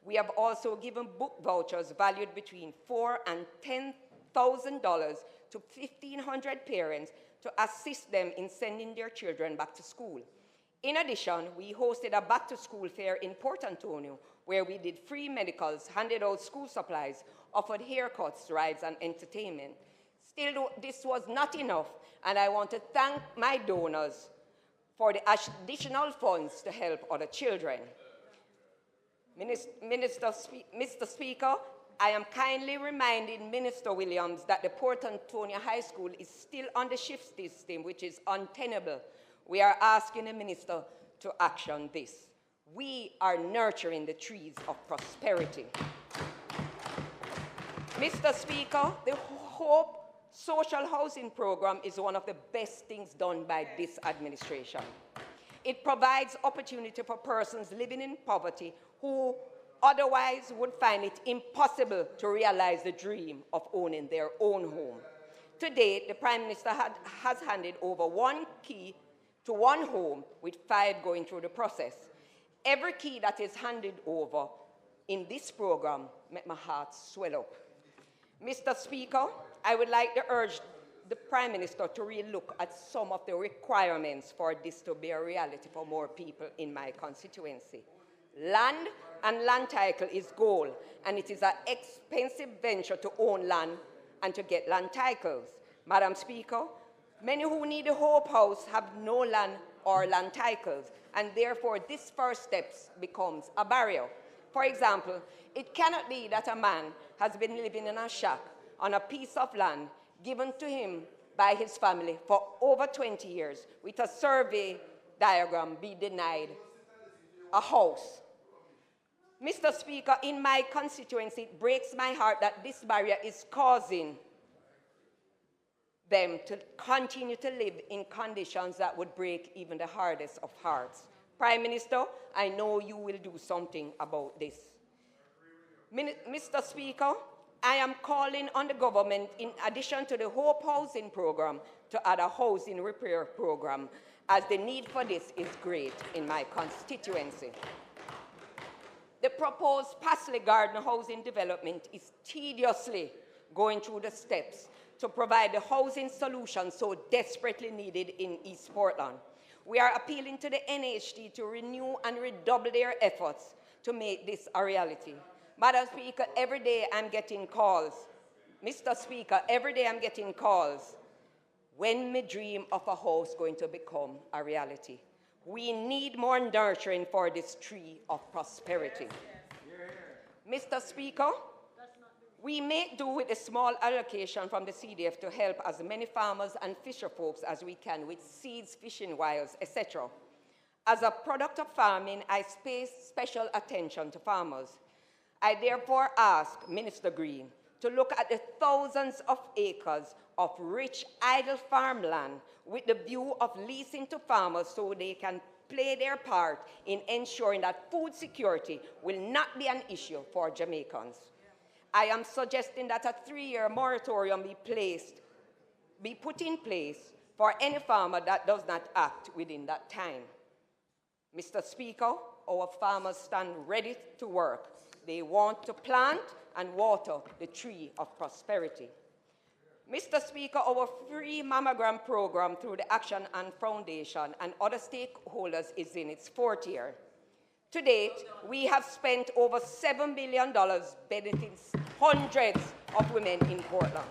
We have also given book vouchers valued between $4,000 and $10,000 to 1,500 parents to assist them in sending their children back to school. In addition, we hosted a back-to-school fair in Port Antonio, where we did free medicals, handed out school supplies, offered haircuts, rides, and entertainment. Still, this was not enough, and I want to thank my donors for the additional funds to help other children. Mr. Speaker, I am kindly reminding Minister Williams that the Port Antonio High School is still on the shift system, which is untenable. We are asking the Minister to action this. We are nurturing the trees of prosperity. Mr. Speaker, the Hope Social Housing Program is one of the best things done by this administration. It provides opportunity for persons living in poverty who otherwise would find it impossible to realize the dream of owning their own home. To date, the Prime Minister has handed over 1 key to 1 home, with 5 going through the process. Every key that is handed over in this program made my heart swell up. Mr. Speaker, I would like to urge the Prime Minister to re-look at some of the requirements for this to be a reality for more people in my constituency. Land and land title is gold, and it is an expensive venture to own land and to get land titles. Madam Speaker, many who need a Hope House have no land or land titles, and therefore this first step becomes a barrier. For example, it cannot be that a man has been living in a shack on a piece of land given to him by his family for over 20 years with a survey diagram be denied a house. Mr. Speaker, in my constituency, it breaks my heart that this barrier is causing them to continue to live in conditions that would break even the hardest of hearts. Prime Minister, I know you will do something about this. Mr. Speaker, I am calling on the government, in addition to the Hope Housing Program, to add a housing repair program, as the need for this is great in my constituency. The proposed Pasley Garden housing development is tediously going through the steps to provide the housing solution so desperately needed in East Portland. We are appealing to the NHT to renew and redouble their efforts to make this a reality. Madam Speaker, every day I'm getting calls. Mr. Speaker, every day I'm getting calls. When my dream of a house going to become a reality? We need more nurturing for this tree of prosperity. Mr. Speaker, We make do with a small allocation from the CDF to help as many farmers and fisher folks as we can with seeds, fishing wires, etc. As a product of farming, I pay special attention to farmers. I therefore ask Minister Green to look at the thousands of acres of rich, idle farmland with the view of leasing to farmers so they can play their part in ensuring that food security will not be an issue for Jamaicans. I am suggesting that a 3-year moratorium be put in place for any farmer that does not act within that time. Mr. Speaker, our farmers stand ready to work. They want to plant and water the tree of prosperity. Mr. Speaker, our free mammogram program through the Action and Foundation and other stakeholders is in its 4th year. To date, we have spent over $7 billion benefiting hundreds of women in Portland.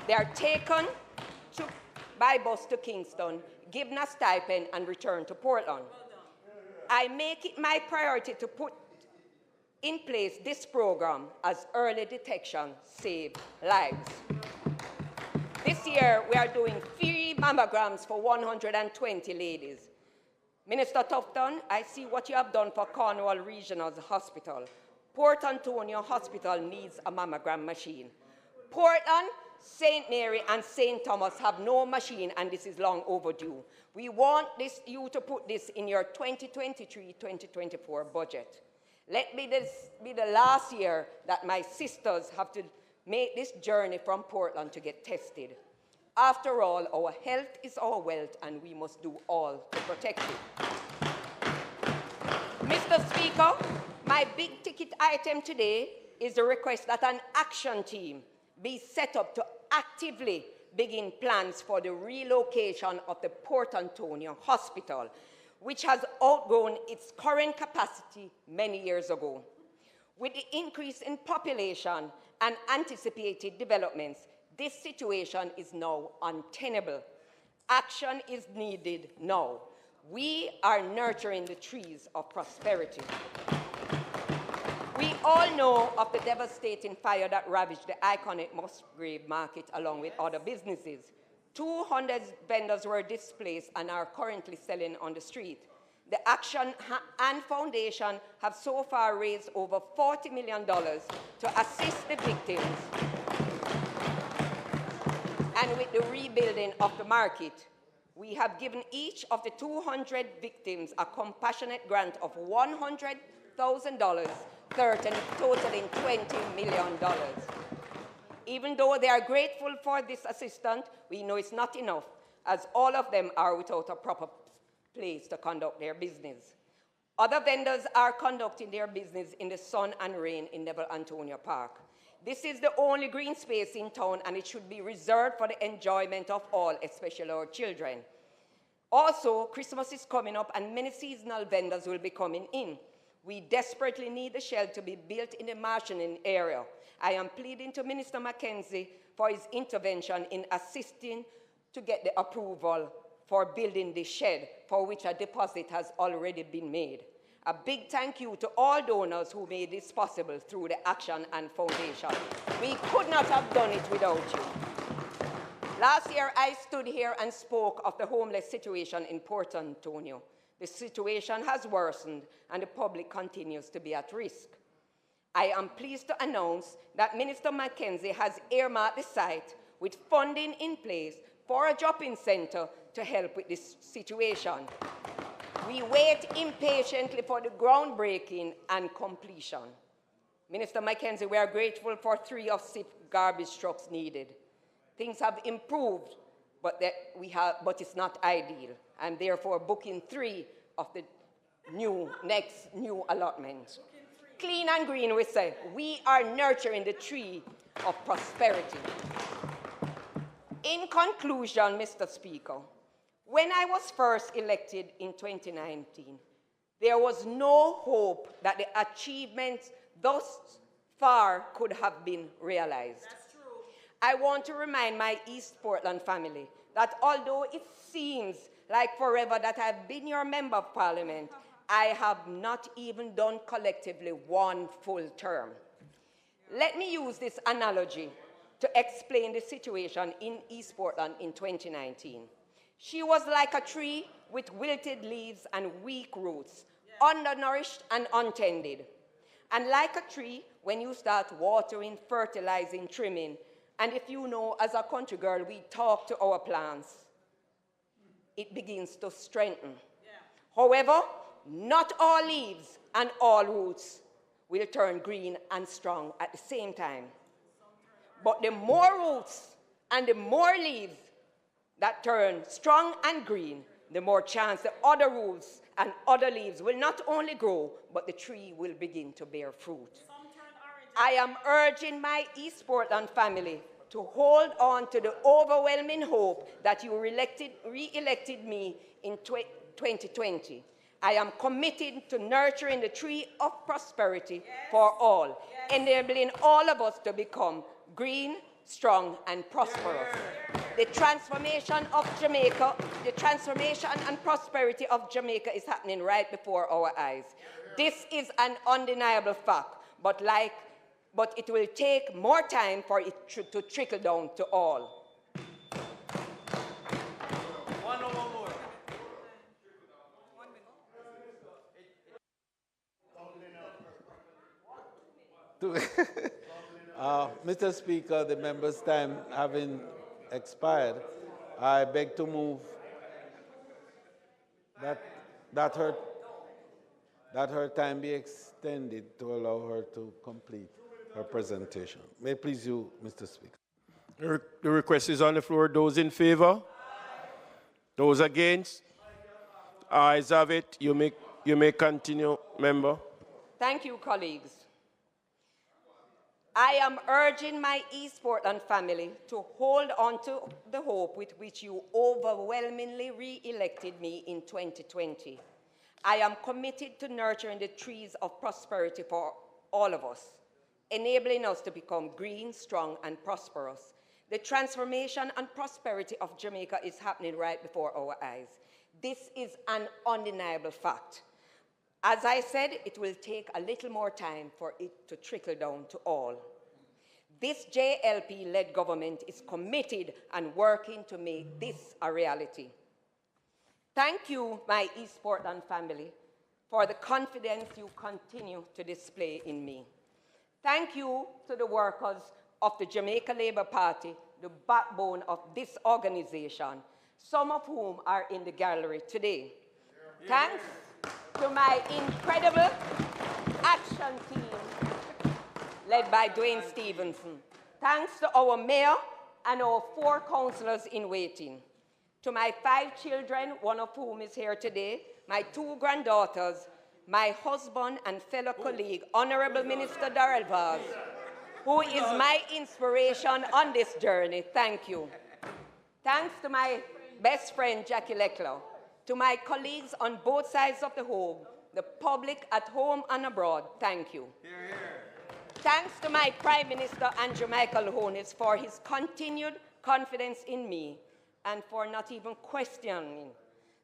They are taken by bus to Kingston, given a stipend, and returned to Portland. I make it my priority to put in place this program as early detection saves lives. This year, we are doing free mammograms for 120 ladies. Minister Tufton, I see what you have done for Cornwall Regional Hospital. Port Antonio Hospital needs a mammogram machine. Portland, St. Mary, and St. Thomas have no machine, and this is long overdue. We want you to put this in your 2023-2024 budget. Let this be the last year that my sisters have to make this journey from Portland to get tested. After all, our health is our wealth, and we must do all to protect it. Mr. Speaker, my big ticket item today is the request that an action team be set up to actively begin plans for the relocation of the Port Antonio Hospital, which has outgrown its current capacity many years ago. With the increase in population and anticipated developments, this situation is now untenable. Action is needed now. We are nurturing the trees of prosperity. We all know of the devastating fire that ravaged the iconic Musgrave Market along with other businesses. 200 vendors were displaced and are currently selling on the street. The Action and Foundation have so far raised over $40 million to assist the victims and with the rebuilding of the market. We have given each of the 200 victims a compassionate grant of $100,000, totaling $20 million. Even though they are grateful for this assistance, we know it's not enough, as all of them are without a proper place to conduct their business. Other vendors are conducting their business in the sun and rain in Neville Antonio Park. This is the only green space in town, and it should be reserved for the enjoyment of all, especially our children. Also, Christmas is coming up, and many seasonal vendors will be coming in. We desperately need the shed to be built in the Martianing area. I am pleading to Minister Mackenzie for his intervention in assisting to get the approval for building the shed, for which a deposit has already been made. A big thank you to all donors who made this possible through the Action and Foundation. We could not have done it without you. Last year, I stood here and spoke of the homeless situation in Port Antonio. The situation has worsened, and the public continues to be at risk. I am pleased to announce that Minister Mackenzie has earmarked the site with funding in place for a drop-in center to help with this situation. We wait impatiently for the groundbreaking and completion. Minister Mackenzie, we are grateful for 3 of 6 garbage trucks needed. Things have improved, but it's not ideal. I'm therefore booking 3 of the next new allotments. Clean and green, we say. We are nurturing the tree of prosperity. In conclusion, Mr. Speaker, when I was first elected in 2019, there was no hope that the achievements thus far could have been realized. That's true. I want to remind my East Portland family that although it seems like forever that I've been your member of parliament, I have not even done collectively 1 full term. Let me use this analogy to explain the situation in East Portland in 2019. She was like a tree with wilted leaves and weak roots, undernourished and untended. And like a tree, when you start watering, fertilizing, trimming, and if you know, as a country girl, we talk to our plants, it begins to strengthen. However, not all leaves and all roots will turn green and strong at the same time. But the more roots and the more leaves that turn strong and green, the more chance the other roots and other leaves will not only grow, but the tree will begin to bear fruit. I am urging my East Portland family to hold on to the overwhelming hope that you re-elected me in 2020. I am committed to nurturing the tree of prosperity for all, enabling all of us to become green, strong, and prosperous. The transformation of Jamaica, the transformation and prosperity of Jamaica is happening right before our eyes. This is an undeniable fact, but it will take more time for it to trickle down to all. Mr. Speaker, the member's time having expired, I beg to move that her time be extended to allow her to complete her presentation. May it please you, Mr. Speaker. The request is on the floor. Those in favor? Those against? Ayes have it. You may continue, member. Thank you, colleagues. I am urging my East Portland family to hold on to the hope with which you overwhelmingly re-elected me in 2020. I am committed to nurturing the trees of prosperity for all of us, enabling us to become green, strong, and prosperous. The transformation and prosperity of Jamaica is happening right before our eyes. This is an undeniable fact. As I said, it will take a little more time for it to trickle down to all. This JLP-led government is committed and working to make this a reality. Thank you, my East Portland family, for the confidence you continue to display in me. Thank you to the workers of the Jamaica Labour Party, the backbone of this organization, some of whom are in the gallery today. Thanks to my incredible action team led by Dwayne Stevenson. Thanks to our mayor and our 4 councillors in waiting. To my 5 children, one of whom is here today, my 2 granddaughters, my husband and fellow colleague, Honorable Minister Darrell Vaz, who is my inspiration on this journey. Thank you. Thanks to my best friend, Jackie Leclerc. To my colleagues on both sides of the home, the public at home and abroad, thank you. Hear, hear. Thanks to my Prime Minister, Andrew Michael Holness, for his continued confidence in me and for not even questioning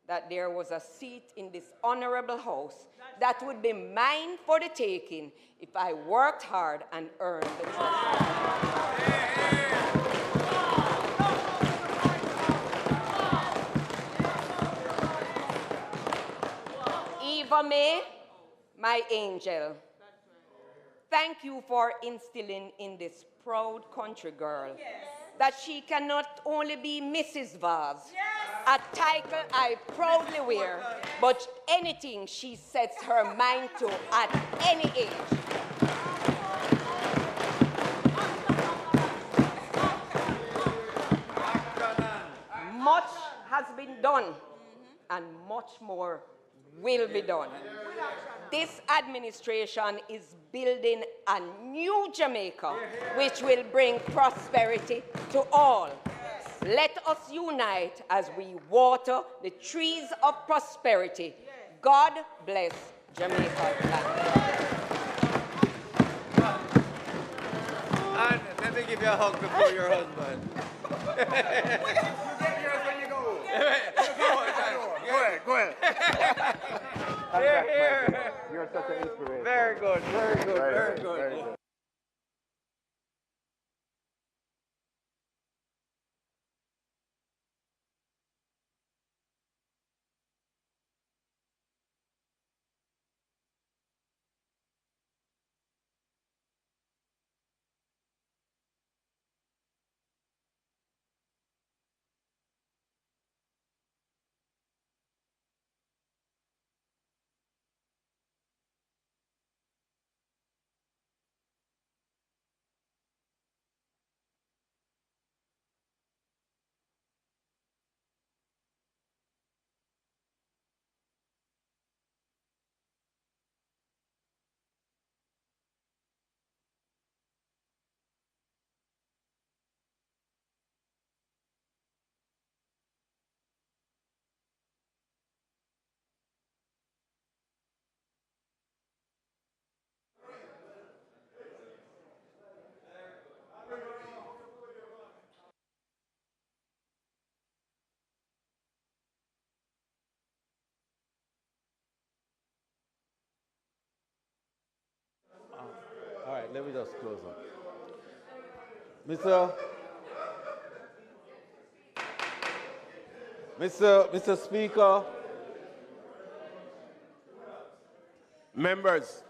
that there was a seat in this honorable house that would be mine for the taking if I worked hard and earned the trust. Eva May, my angel, thank you for instilling in this proud country girl that she can not only be Mrs. Vaz, a title I proudly wear, but anything she sets her mind to at any age. Much has been done, and much more will be done. This administration is building a new Jamaica, which will bring prosperity to all. Let us unite as we water the trees of prosperity. God bless Jamaica. And let me give you a hug before your husband. You get yours when you go. Go ahead. Here. You're such an inspiration. Very good. Very good. let me just close up. Mr. Speaker. Members.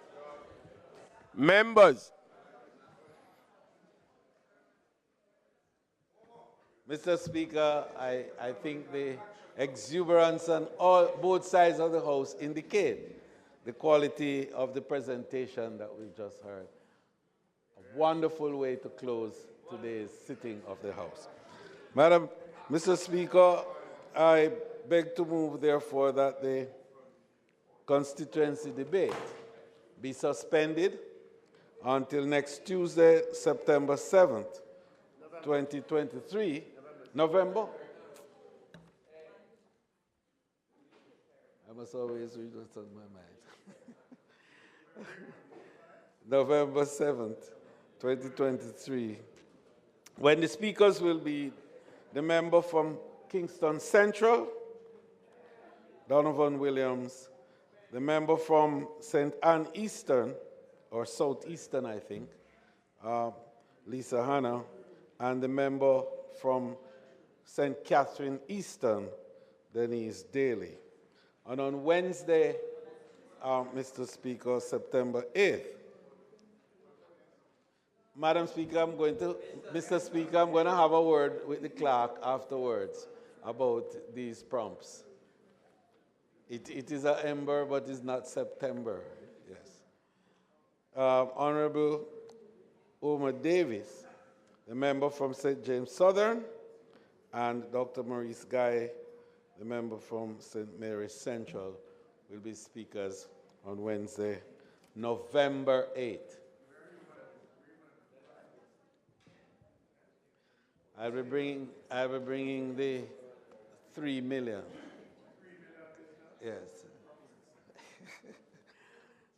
Mr. Speaker, I think the exuberance on both sides of the House indicate the quality of the presentation that we've just heard. A wonderful way to close today's sitting of the House. Mr. Speaker, I beg to move, therefore, that the constituency debate be suspended until next Tuesday, September 7th, 2023, November. I must always read what's on my mind. November 7th, 2023, when the speakers will be the member from Kingston Central, Donovan Williams, the member from St. Anne Eastern, or Southeastern, I think, Lisa Hanna, and the member from St. Catherine Eastern, Denise Daly. And on Wednesday, Mr. Speaker, September 8th, Mr. Speaker, I'm going to have a word with the clerk afterwards about these prompts. It is an ember, but it's not September. Yes. Honorable Omar Davis, the member from St. James Southern, and Dr. Maurice Guy, the member from St. Mary's Central, will be speakers on Wednesday, November 8th. I'll be bringing the 3 million. Yes.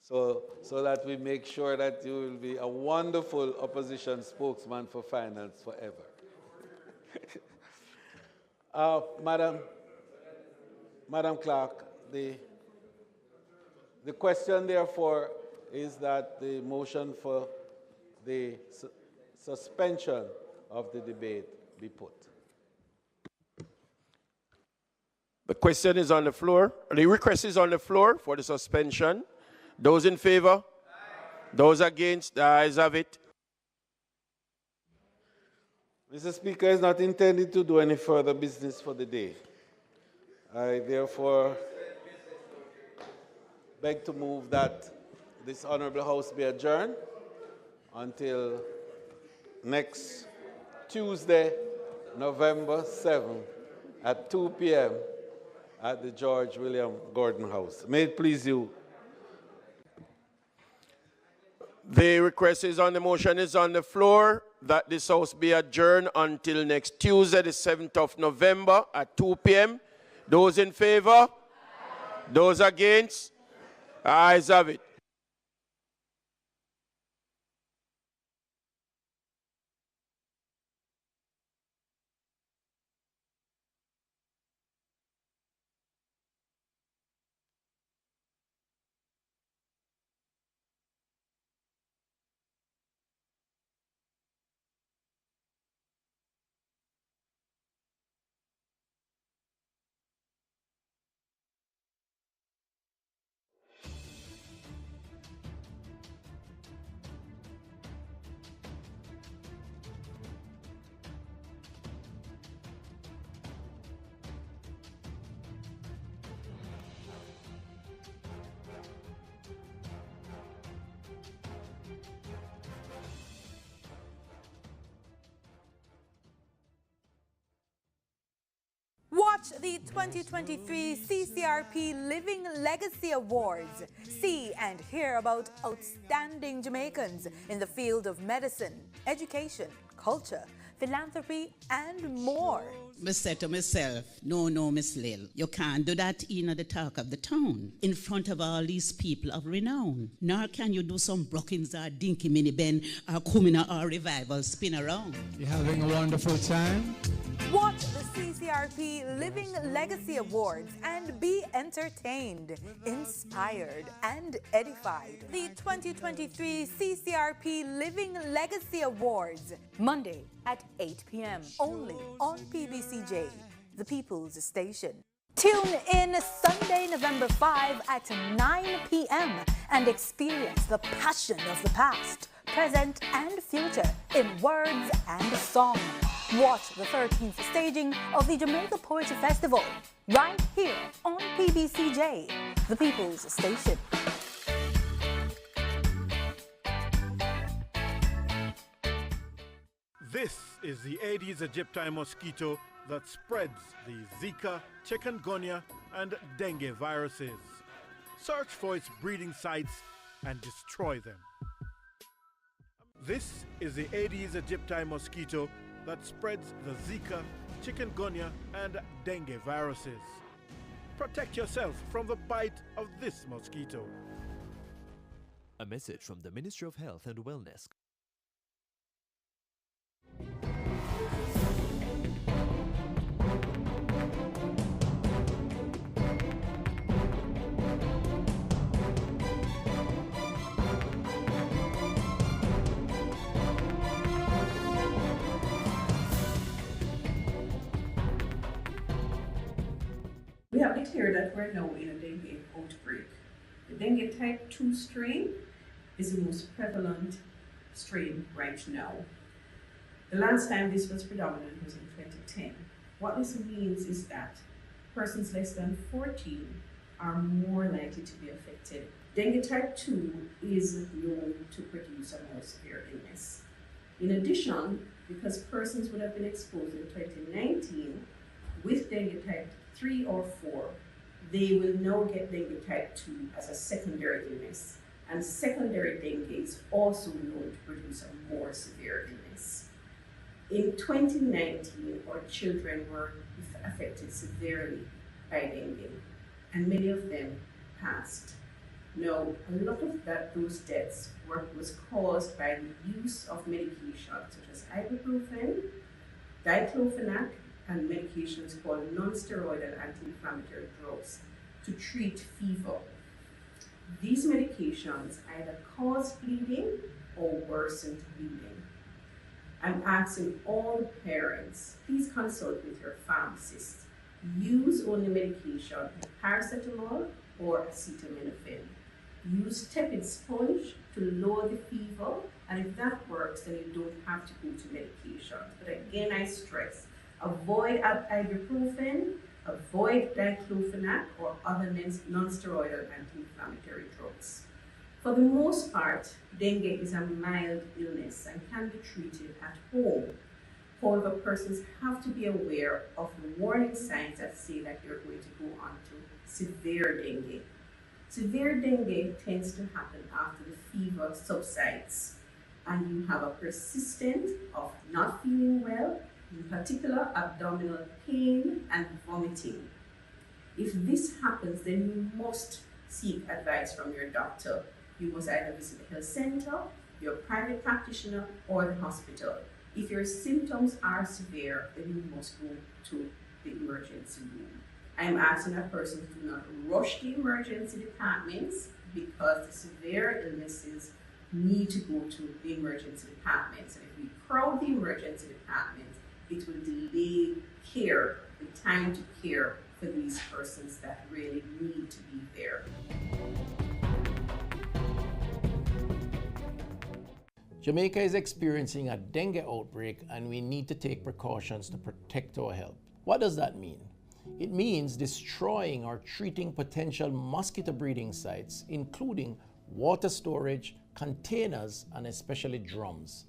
so that we make sure that you will be a wonderful opposition spokesman for finance forever. Madam Clerk, the question, therefore, is that the motion for the suspension of the debate be put. The question is on the floor. The request is on the floor for the suspension. Those in favor? Aye. Those against? The ayes have it. Mr. Speaker, is not intended to do any further business for the day. I therefore beg to move that this Honorable House be adjourned until next Tuesday, November 7th at 2 p.m. at the George William Gordon House. May it please you. The request is on the motion is on the floor that this House be adjourned until next Tuesday, the 7th of November at 2 p.m. Those in favor? Aye. Those against? The ayes have it. Watch the 2023 CCRP Living Legacy Awards. See and hear about outstanding Jamaicans in the field of medicine, education, culture, philanthropy, and more. I said to myself, no, Miss Lil, you can't do that in the talk of the town, in front of all these people of renown. Nor can you do some Brookings or Dinky Mini Ben or Kumina or Revival spin around. You're having a wonderful time? Watch the CCRP Living Legacy Awards and be entertained, inspired, and edified. The 2023 CCRP Living Legacy Awards, Monday at 8 p.m. only on PBCJ, the People's Station. Tune in Sunday, November 5 at 9 p.m. and experience the passion of the past, present, and future in words and song. Watch the 13th staging of the Jamaica Poetry Festival right here on PBCJ, the People's Station. This is the Aedes aegypti mosquito that spreads the Zika, chikungunya, and dengue viruses. Search for its breeding sites and destroy them. This is the Aedes aegypti mosquito that spreads the Zika, chikungunya, and dengue viruses. Protect yourself from the bite of this mosquito. A message from the Ministry of Health and Wellness. We have declared that we're now in a dengue outbreak. The dengue type 2 strain is the most prevalent strain right now. The last time this was predominant was in 2010. What this means is that persons less than 14 are more likely to be affected. Dengue type 2 is known to produce a more severe illness. In addition, because persons would have been exposed in 2019 with dengue type 3 or 4, they will now get dengue type 2 as a secondary illness. And secondary dengue is also known to produce a more severe illness. In 2019, our children were affected severely by dengue, and many of them passed. Now, a lot of those deaths was caused by the use of medications such as ibuprofen, diclofenac, and medications called non-steroidal anti-inflammatory drugs to treat fever. These medications either cause bleeding or worsen bleeding. I'm asking all parents, please consult with your pharmacist. Use only medication like paracetamol or acetaminophen. Use tepid sponge to lower the fever, and if that works, then you don't have to go to medications. But again, I stress, avoid ibuprofen, avoid diclofenac or other non-steroidal anti-inflammatory drugs. For the most part, dengue is a mild illness and can be treated at home. However, persons have to be aware of the warning signs that say that you're going to go on to severe dengue. Severe dengue tends to happen after the fever subsides and you have a persistent of not feeling well, in particular abdominal pain and vomiting. If this happens, then you must seek advice from your doctor. You must either visit the health center, your private practitioner, or the hospital. If your symptoms are severe, then you must go to the emergency room. I am asking that persons do not rush the emergency departments because the severe illnesses need to go to the emergency departments. And if we crowd the emergency departments, it will delay care, the time to care for these persons that really need to be there. Jamaica is experiencing a dengue outbreak and we need to take precautions to protect our health. What does that mean? It means destroying or treating potential mosquito breeding sites, including water storage, containers, and especially drums.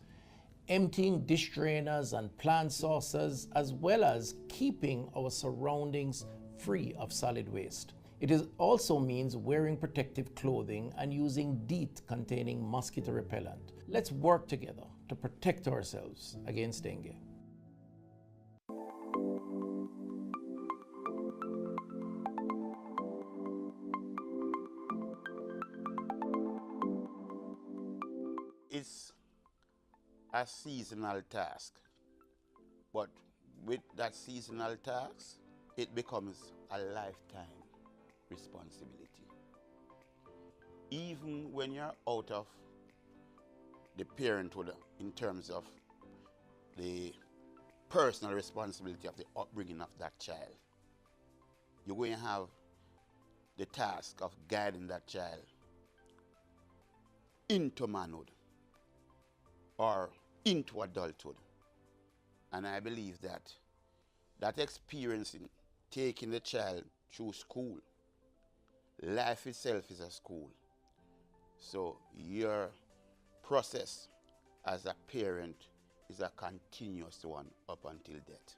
Emptying dish drainers and plant saucers, as well as keeping our surroundings free of solid waste. It also means wearing protective clothing and using DEET containing mosquito repellent. Let's work together to protect ourselves against dengue. It's a seasonal task, but with that seasonal tax, it becomes a lifetime responsibility. Even when you're out of the parenthood in terms of the personal responsibility of the upbringing of that child, you're going to have the task of guiding that child into manhood or into adulthood. And I believe that that experience in taking the child through school, life itself is a school. So your process as a parent is a continuous one up until death.